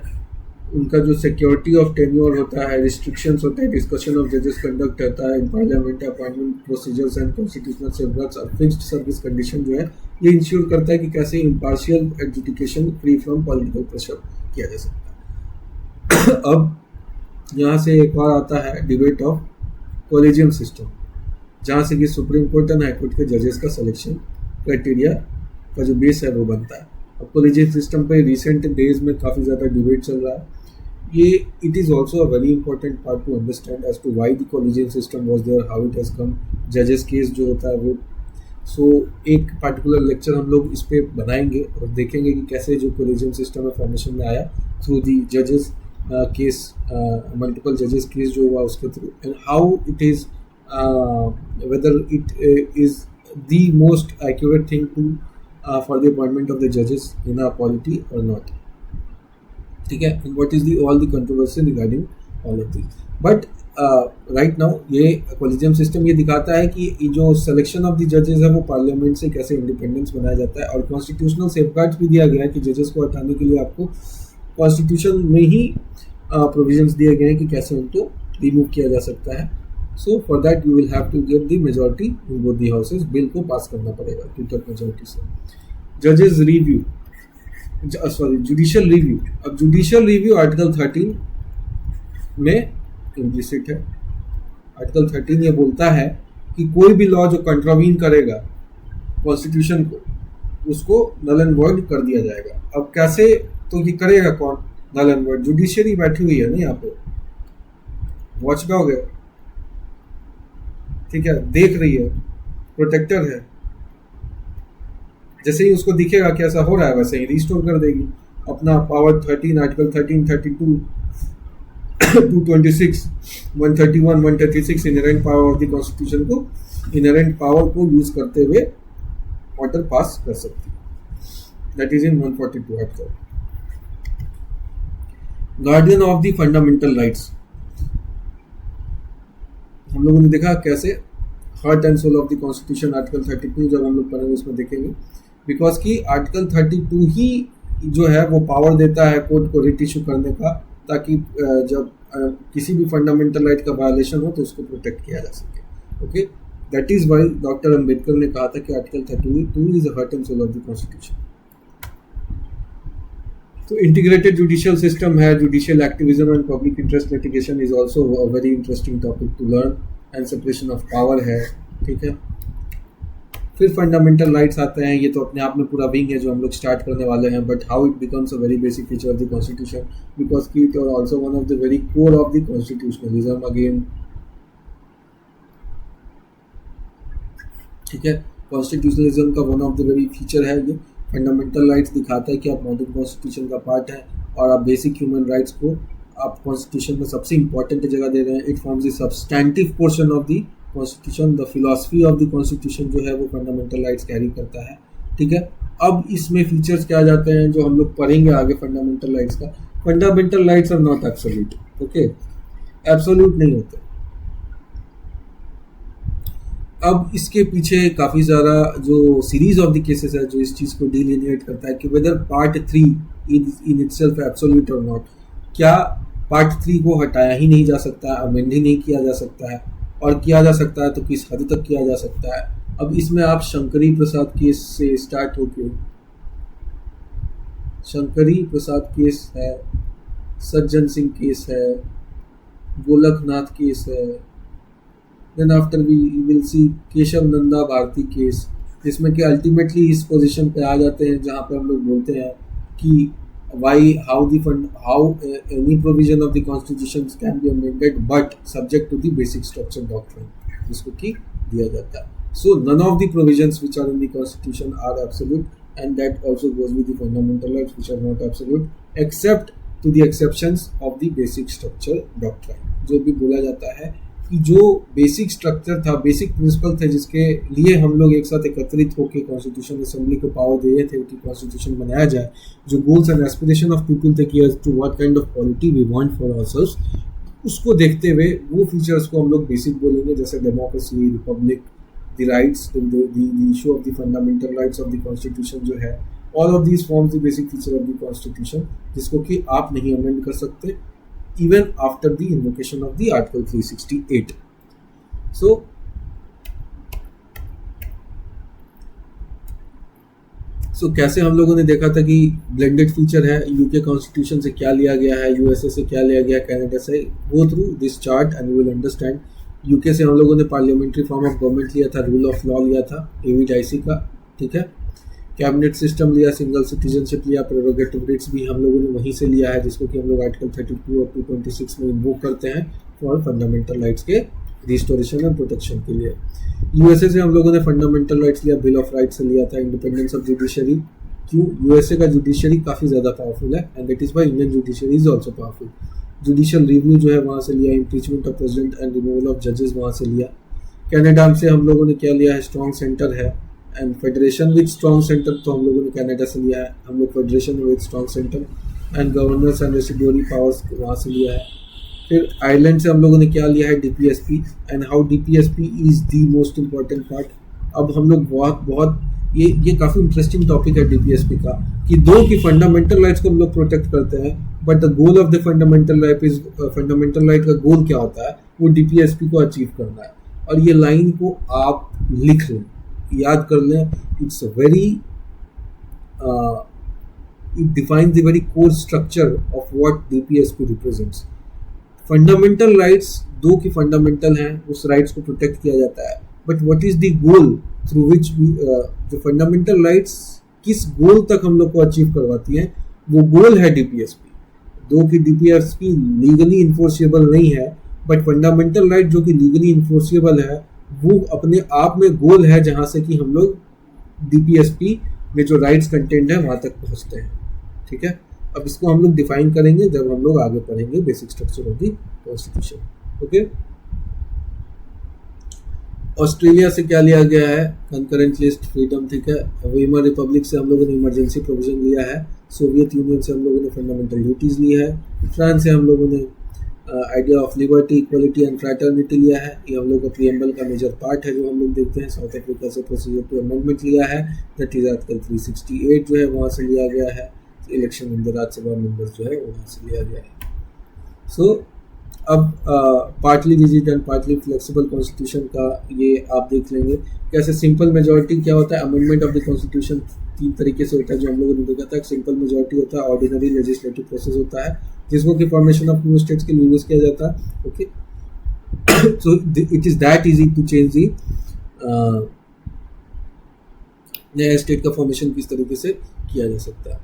उनका जो सिक्योरिटी ऑफ टेन्योर होता है, रिस्ट्रिक्शंस होता है, डिस्कशन ऑफ जजेस कंडक्ट होता है in parliament, appointment procedures and constitutional safeguards और फिक्स्ड सर्विस कंडीशन जो है, ये इंश्योर करता है कि कैसे impartial adjudication free from political pressure किया जा सकता है। अब यहाँ से एक और आता है डिबेट ऑफ कॉलेजियम सिस्टम, जहाँ से कि supreme court and high court के जजेस का सिलेक्शन क्राइटेरिया का जो बेस है वो बनता है। अब कॉलेजियम सिस्टम पे रिसेंट डेज में काफ़ी ज़्यादा डिबेट चल रहा है। ये it is also a very important part to understand as to why the collegium system was there, how it has come, जजेस केस जो होता है वो। सो एक पर्टिकुलर लेक्चर हम लोग इस पर बनाएंगे और देखेंगे कि कैसे जो कॉलेजियम सिस्टम है फॉर्मेशन में आया थ्रू दी जजेस केस, मल्टीपल जजेस केस जो हुआ उसके through, and how it is whether it is the most accurate thing to for the appointment of the जजेस इन अ पॉलिटी और नॉट, ठीक है। And what is the all the controversy regarding all of this. But right now ये collegium system ये दिखाता है कि जो सिलेक्शन ऑफ द जजेस है वो पार्लियामेंट से कैसे इंडिपेंडेंस बनाया जाता है, और कॉन्स्टिट्यूशनल सेफगार्ड्स भी दिया गया है कि जजेस को हटाने के लिए आपको कॉन्स्टिट्यूशन में ही प्रोविजंस दिए गए हैं कि कैसे उनको रिमूव किया जा सकता है। So for that you will have to get the majority in both the houses, bill को पास करना पड़ेगा टू-थर्ड मेजॉरिटी से। जजेस रिव्यू, जुडिशियल रिव्यू। अब जुडिशियल रिव्यू आर्टिकल 13 में इम्प्लिसिट है। आर्टिकल 13 ये बोलता है कि कोई भी लॉ जो कंट्रावीन करेगा कॉन्स्टिट्यूशन को, उसको नल एंड वॉइड कर दिया जाएगा। अब कैसे, तो ये करेगा कौन, नल एंड वॉइड? जुडिशरी बैठी हुई है ना यहाँ पे, वॉचडॉग है, ठीक है, देख रही है, प्रोटेक्टर है। जैसे ही उसको दिखेगा कि ऐसा हो रहा है, वैसे ही रिस्टोर कर देगी अपना power. 13 article 13, 32, 226, 131, 136 inherent power of the constitution को, इनहेरेंट पावर को यूज करते हुए ऑर्डर पास कर सकती है। That is in 142 article. Guardian of the fundamental rights, हम लोगों ने देखा कैसे heart and soul of the constitution article 32 जब हम लोग पढ़ेंगे उसमें देखेंगे, बिकॉज कि आर्टिकल 32 ही जो है वो पावर देता है कोर्ट को रिट इशू करने का, ताकि जब किसी भी फंडामेंटल राइट का वायलेशन हो तो उसको प्रोटेक्ट किया जा सके। Okay, that is why doctor Ambedkar ने कहा था कि article 32 is the heart and soul of the constitution. तो इंटीग्रेटेड जुडिशियल सिस्टम है, judicial activism and public interest litigation is also a very interesting topic to learn, and separation of power है, ठीक है। फिर फंडामेंटल राइट्स आते हैं, ये तो अपने आप में पूरा विंग है जो हम लोग स्टार्ट करने वाले हैं, but how it becomes a very basic feature of the constitution, because की it are also one of the very core of the constitutionalism again, ठीक है। कॉन्स्टिट्यूशनलिज्म का one of the very feature है ये। Fundamental rights दिखाता है कि आप मॉडर्न कॉन्स्टिट्यूशन का पार्ट है और आप बेसिक ह्यूमन राइट्स को आप कॉन्स्टिट्यूशन में सबसे इंपॉर्टेंट जगह दे रहे हैं। It forms the substantive portion of the constitution, the philosophy of the constitution जो है वो फंडामेंटल राइट्स कैरी करता है, ठीक है। अब इसमें फीचर्स क्या जाते हैं जो हम लोग पढ़ेंगे आगे फंडामेंटल राइट्स का। Fundamental rights are not absolute, okay, absolute नहीं होते। अब इसके पीछे काफ़ी सारा जो सीरीज ऑफ द केसेस है जो इस चीज़ को डिलिनिएट करता है कि whether part 3 in itself absolute और नॉट। क्या पार्ट 3 को हटाया ही नहीं जा सकता, अमेंड ही नहीं किया जा सकता है, और किया जा सकता है तो किस हद तक किया जा सकता है। अब इसमें आप शंकरी प्रसाद केस से स्टार्ट होके, शंकरी प्रसाद केस है, सज्जन सिंह केस है, गोलकनाथ केस है, then after we will see Kesavananda Bharati case, जिसमें कि अल्टीमेटली इस पोजीशन पे आ जाते हैं जहां पे हम लोग बोलते हैं कि how any provision of the constitution can be amended but subject to the basic structure doctrine, जिसको कि दिया जाता है। So none of the provisions which are in the constitution are absolute, and that also goes with the fundamental rights which are not absolute except to the exceptions of the basic structure doctrine। जो भी बोला जाता है कि जो basic structure था, basic principle थे जिसके लिए हम लोग एक साथ एकत्रित होकर कॉन्स्टिट्यूशन असेंबली को पावर दिए थे कि कॉन्स्टिट्यूशन बनाया जाए, जो goals and aspiration of people थे कि to what kind of polity we want for ourselves, उसको देखते हुए वो फीचर्स को हम लोग बेसिक बोलेंगे, जैसे democracy, Republic, the rights, the issue of the fundamental rights of the constitution जो है, all of these forms the basic feature of the constitution, जिसको कि आप नहीं अमेंड कर सकते even after the invocation of the Article 368. So कैसे हम लोगों ने देखा था कि ब्लेंडेड फीचर है, यूके कॉन्स्टिट्यूशन से क्या लिया गया है, यूएसए से क्या लिया गया, कनाडा से। Go through this chart and you will understand. UK से हम लोगों ने पार्लियामेंट्री फॉर्म ऑफ गवर्नमेंट लिया था, रूल ऑफ लॉ लिया था, एवीडाइसी का, ठीक है। कैबिनेट सिस्टम लिया, सिंगल सिटीजनशिप लिया, प्रेरोगेटिव राइट्स भी हम लोगों ने वहीं से लिया है, जिसको कि हम लोग आर्टिकल 32 और 226 में इन्वोक करते हैं फॉर फंडामेंटल राइट्स के रिस्टोरेशन एंड प्रोटेक्शन के लिए। यूएसए से हम लोगों ने फंडामेंटल राइट्स लिया, बिल ऑफ राइट्स से लिया था, इंडिपेंडेंस ऑफ जुडिशरी। क्यों? यूएसए का जुडिशरी काफ़ी ज़्यादा पावरफुल है and that is why Indian judiciary is also powerful. Judicial review जो है वहाँ से लिया, impeachment of president and removal of जजेस वहाँ से लिया। कनाडा से हम लोगों ने क्या लिया है, स्ट्रॉन्ग सेंटर है and federation with strong centre, तो हम लोगों ने कनाडा से लिया है, हम लोग federation with strong centre and governors and residuary powers वहाँ से लिया है। फिर आयरलैंड से हम लोगों ने क्या लिया है, DPSP and how DPSP is the most important part. अब हम लोग बहुत ये काफ़ी इंटरेस्टिंग टॉपिक है डीपीएसपी का, कि दो की फंडामेंटल राइट्स को हम लोग प्रोटेक्ट करते हैं, but the goal of the fundamental right का गोल क्या होता है, वो डीपीएसपी को अचीव करना है। और ये लाइन को आप लिख लें, याद कर लें, it's very it defines the very core structure of what DPSP represents। Fundamental rights दो की फंडामेंटल हैं, उस राइट्स को प्रोटेक्ट किया जाता है, but what is the goal through which जो फंडामेंटल राइट्स किस गोल तक हम लोग को अचीव करवाती हैं, वो गोल है डीपीएसपी। दो की डीपीएसपी लीगली इन्फोर्सेबल नहीं है, बट फंडामेंटल राइट जो कि लीगली इन्फोर्सेबल है वो अपने आप में गोल है, जहाँ से कि हम लोग डीपीएसपी में जो राइट्स कंटेंट है वहाँ तक पहुँचते हैं, ठीक है। अब इसको हम लोग डिफाइन करेंगे जब हम लोग आगे पढ़ेंगे basic structure of the constitution. Okay, Australia से क्या लिया गया है, कंकरेंट लिस्ट, फ्रीडम, ठीक है। वीमर रिपब्लिक से हम लोगों ने इमरजेंसी प्रोविजन लिया है। सोवियत यूनियन से हम लोगों ने फंडामेंटल ड्यूटीज ली है। फ्रांस से हम लोगों ने idea of liberty, equality and fraternity लिया है, ये हम लोग का प्रीएम्बल का मेजर पार्ट है जो हम लोग देखते हैं। साउथ अफ्रीका से प्रोसीजर टू अमेंडमेंट लिया है, दैट इज आर्टिकल 368 जो है वहाँ से लिया गया है। Election in the Rajya Sabha members जो है वहाँ से लिया गया है। सो अब partly rigid and partly flexible constitution का ये आप देख लेंगे कैसे। सिंपल मेजॉरिटी क्या होता है, अमेंडमेंट ऑफ द कॉन्स्टिट्यूशन तीन तरीके से होता है जो हम लोगों ने देखा था। सिंपल मेजॉरिटी होता है, ऑर्डिनरी लेजिस्लेटिव प्रोसेस होता है जिसको कि फॉर्मेशन ऑफ न्यू स्टेट्स के लिए यूज किया जाता है। Okay, so it is that easy to change the नया स्टेट का फॉर्मेशन किस तरीके से किया जा सकता है।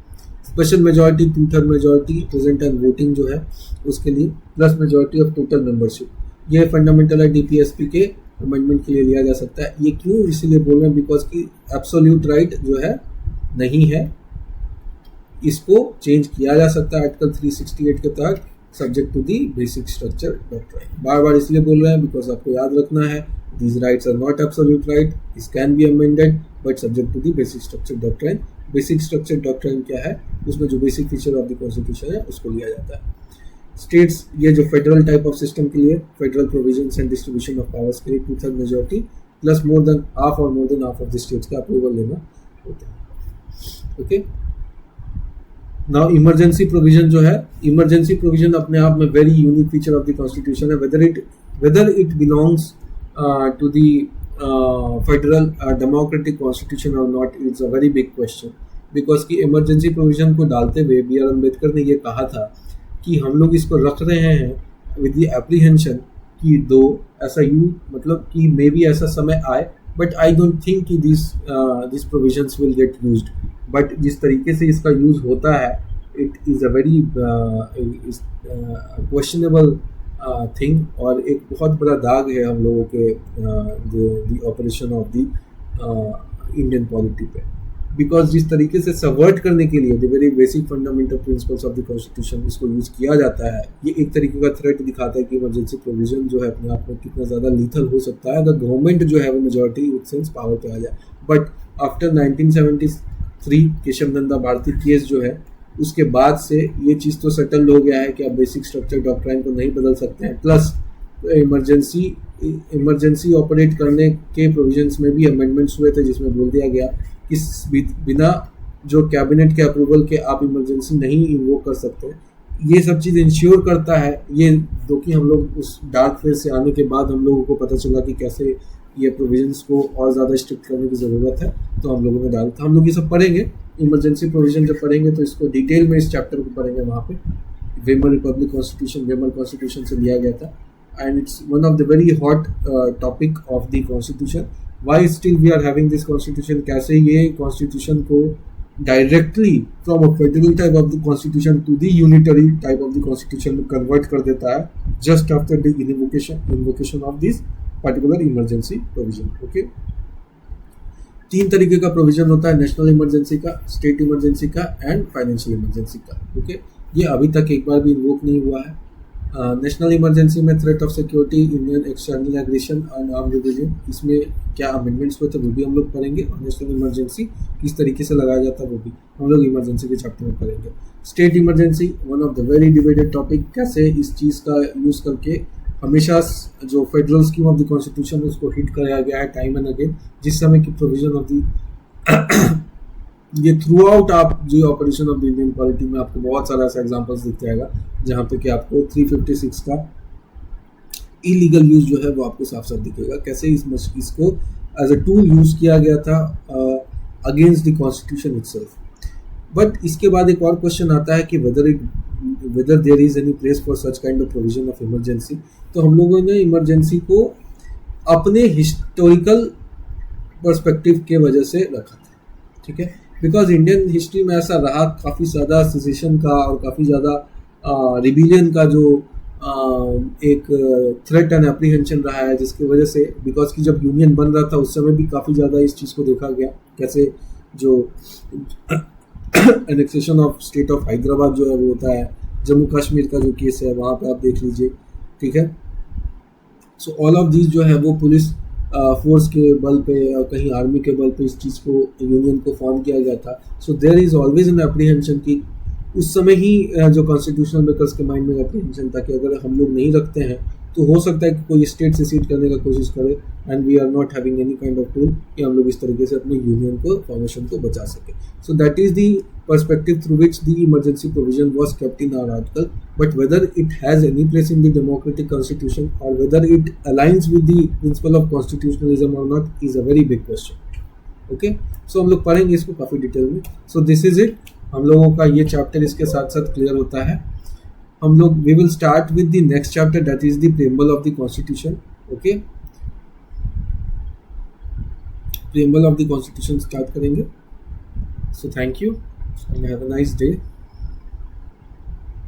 Special majority, 2/3 majority, present and voting जो है उसके लिए, plus majority of total membership, ये फंडामेंटल है डीपीएसपी के अमेंडमेंट के लिए लिया जा सकता है। ये क्यों इसीलिए बोल रहे हैं, बिकॉज की एब्सोल्यूट राइट जो है नहीं है, इसको चेंज किया जा सकता है आर्टिकल 368 के तहत, subject to the basic structure doctrine. बार बार इसलिए बोल रहे हैं बिकॉज आपको याद रखना है, these rights are not absolute right, this can be amended but subject to the basic structure doctrine। Basic structure doctrine क्या है, उसमें जो basic feature of the constitution है उसको लिया जाता है। स्टेट्स, ये जो फेडरल टाइप ऑफ सिस्टम के लिए, federal provisions and distribution of powers के लिए 2/3 majority plus more than half और more than half of the states का अप्रूवल लेना होता है। ओके, नाउ इमरजेंसी प्रोविजन जो है, इमरजेंसी प्रोविजन अपने आप में very unique feature of the constitution है. Whether it belongs to the federal democratic constitution और not, it's a very big question. Because कि इमरजेंसी प्रोविजन को डालते हुए बी आर अम्बेडकर ने ये कहा था कि हम लोग इसको रख रहे हैं विद द एप्रीहेंशन कि दो ऐसा यू मतलब कि मे बी ऐसा समय आए, बट आई डोंट थिंक कि this provisions will get used. But जिस तरीके से इसका यूज़ होता है, it is a very questionable thing, और एक बहुत बड़ा दाग है हम लोगों के the operation of the Indian polity पे. बिकॉज जिस तरीके से सबवर्ट करने के लिए the very basic fundamental principles of the constitution इसको यूज़ किया जाता है, ये एक तरीके का थ्रेट दिखाता है कि इमरजेंसी प्रोविजन जो है अपने आप में कितना ज़्यादा लीथल हो सकता है अगर गवर्नमेंट जो है वो मेजॉरिटी विद सेंस पावर पे आ जाए. But after 1973 Kesavananda Bharati case जो है, उसके बाद से ये चीज़ तो सेटल हो गया है कि आप बेसिक स्ट्रक्चर डॉक्ट्राइन को नहीं बदल सकते हैं. प्लस इमरजेंसी ऑपरेट करने के प्रोविजंस में भी अमेंडमेंट्स हुए थे जिसमें बोल दिया गया कि बिना जो कैबिनेट के अप्रूवल के आप इमरजेंसी नहीं इन्वोक कर सकते. ये सब चीज़ इंश्योर करता है, ये जो कि हम लोग उस डार्क फेज से आने के बाद हम लोगों को पता चला कि कैसे ये प्रोविजंस को और ज़्यादा स्ट्रिक्ट करने की ज़रूरत है, तो हम लोगों ने डाला था. हम लोग ये सब पढ़ेंगे, इमरजेंसी प्रोविजन जब पढ़ेंगे तो इसको डिटेल में इस चैप्टर को पढ़ेंगे. वहाँ पे Weimar republic constitution, Weimar constitution से लिया गया था, and it's one of the very hot topic of the constitution. Why still we are having this constitution, कैसे ये कॉन्स्टिट्यूशन को directly from a federal type of the constitution to the unitary type of the constitution में convert कर देता है just after the invocation of this particular emergency provision. Okay, तीन तरीके का प्रोविजन होता है, नेशनल इमरजेंसी का, स्टेट इमरजेंसी का एंड फाइनेंशियल इमरजेंसी का. ओके, ये अभी तक एक बार भी इन्वोक नहीं हुआ है. नेशनल इमरजेंसी में threat of security, Indian external aggression and arm rebellion, इसमें क्या अमेंडमेंट्स हुए थे वो भी हम लोग पढ़ेंगे, और नेशनल इमरजेंसी किस तरीके से लगाया जाता है वो भी हम लोग इमरजेंसी के चैप्टर में पढ़ेंगे. State emergency one of the very debated topic, कैसे इस चीज़ का यूज़ करके हमेशा जो federal scheme of the constitution है उसको हिट कराया गया है टाइम एंड अगेन. जिस समय की प्रोविजन ऑफ द ये थ्रू आउट आप जो operation of the Indian polity में आपको बहुत सारा ऐसा एग्जांपल्स दिख जाएगा जहाँ पे कि आपको 356 का इलीगल यूज जो है वो आपको साफ साफ दिखेगा, कैसे इसको एज अ टूल यूज किया गया था against the constitution itself. But इसके बाद एक और क्वेश्चन आता है कि whether there is any place for such kind of provision of emergency. तो हम लोगों ने इमरजेंसी को अपने हिस्टोरिकल पर्सपेक्टिव के वजह से रखा था, ठीक है, बिकॉज इंडियन हिस्ट्री में ऐसा रहा, काफ़ी ज़्यादा सिसेशन का और काफ़ी ज़्यादा रिबिलियन का जो एक थ्रेट एंड एप्रीहेंशन रहा है, जिसकी वजह से बिकॉज की जब यूनियन बन रहा था उस समय भी काफ़ी ज़्यादा इस चीज़ को देखा गया, कैसे जो annexation of state of Hyderabad जो है वो होता है, जम्मू कश्मीर का जो केस है वहाँ पे आप देख लीजिए, ठीक है. सो ऑल ऑफ दीज जो है वो पुलिस फोर्स के बल पे और कहीं आर्मी के बल पे इस चीज़ को, यूनियन को फॉर्म किया गया था. So there is always an apprehension कि उस समय ही जो कॉन्स्टिट्यूशनल मेकर्स के माइंड में एप्रीहेंशन था कि अगर हम लोग नहीं रखते हैं तो हो सकता है कि कोई स्टेट से सीट करने का कोशिश करे, and we are not having any kind of tool कि हम लोग इस तरीके से अपने यूनियन को, फॉर्मेशन को बचा सकें. So that is the perspective through which the emergency provision was kept in our article, but whether it has any place in the democratic constitution or whether it aligns with the principle of constitutionalism or not is a very big question. Okay, so हम लोग पढ़ेंगे इसको काफ़ी detail में. So this is it, हम लोगों का ये चैप्टर इसके साथ साथ क्लियर होता है. हम लोग we will start with the next chapter, that is the preamble of the constitution. Okay, preamble of the constitution start करेंगे. So thank you and have a nice day.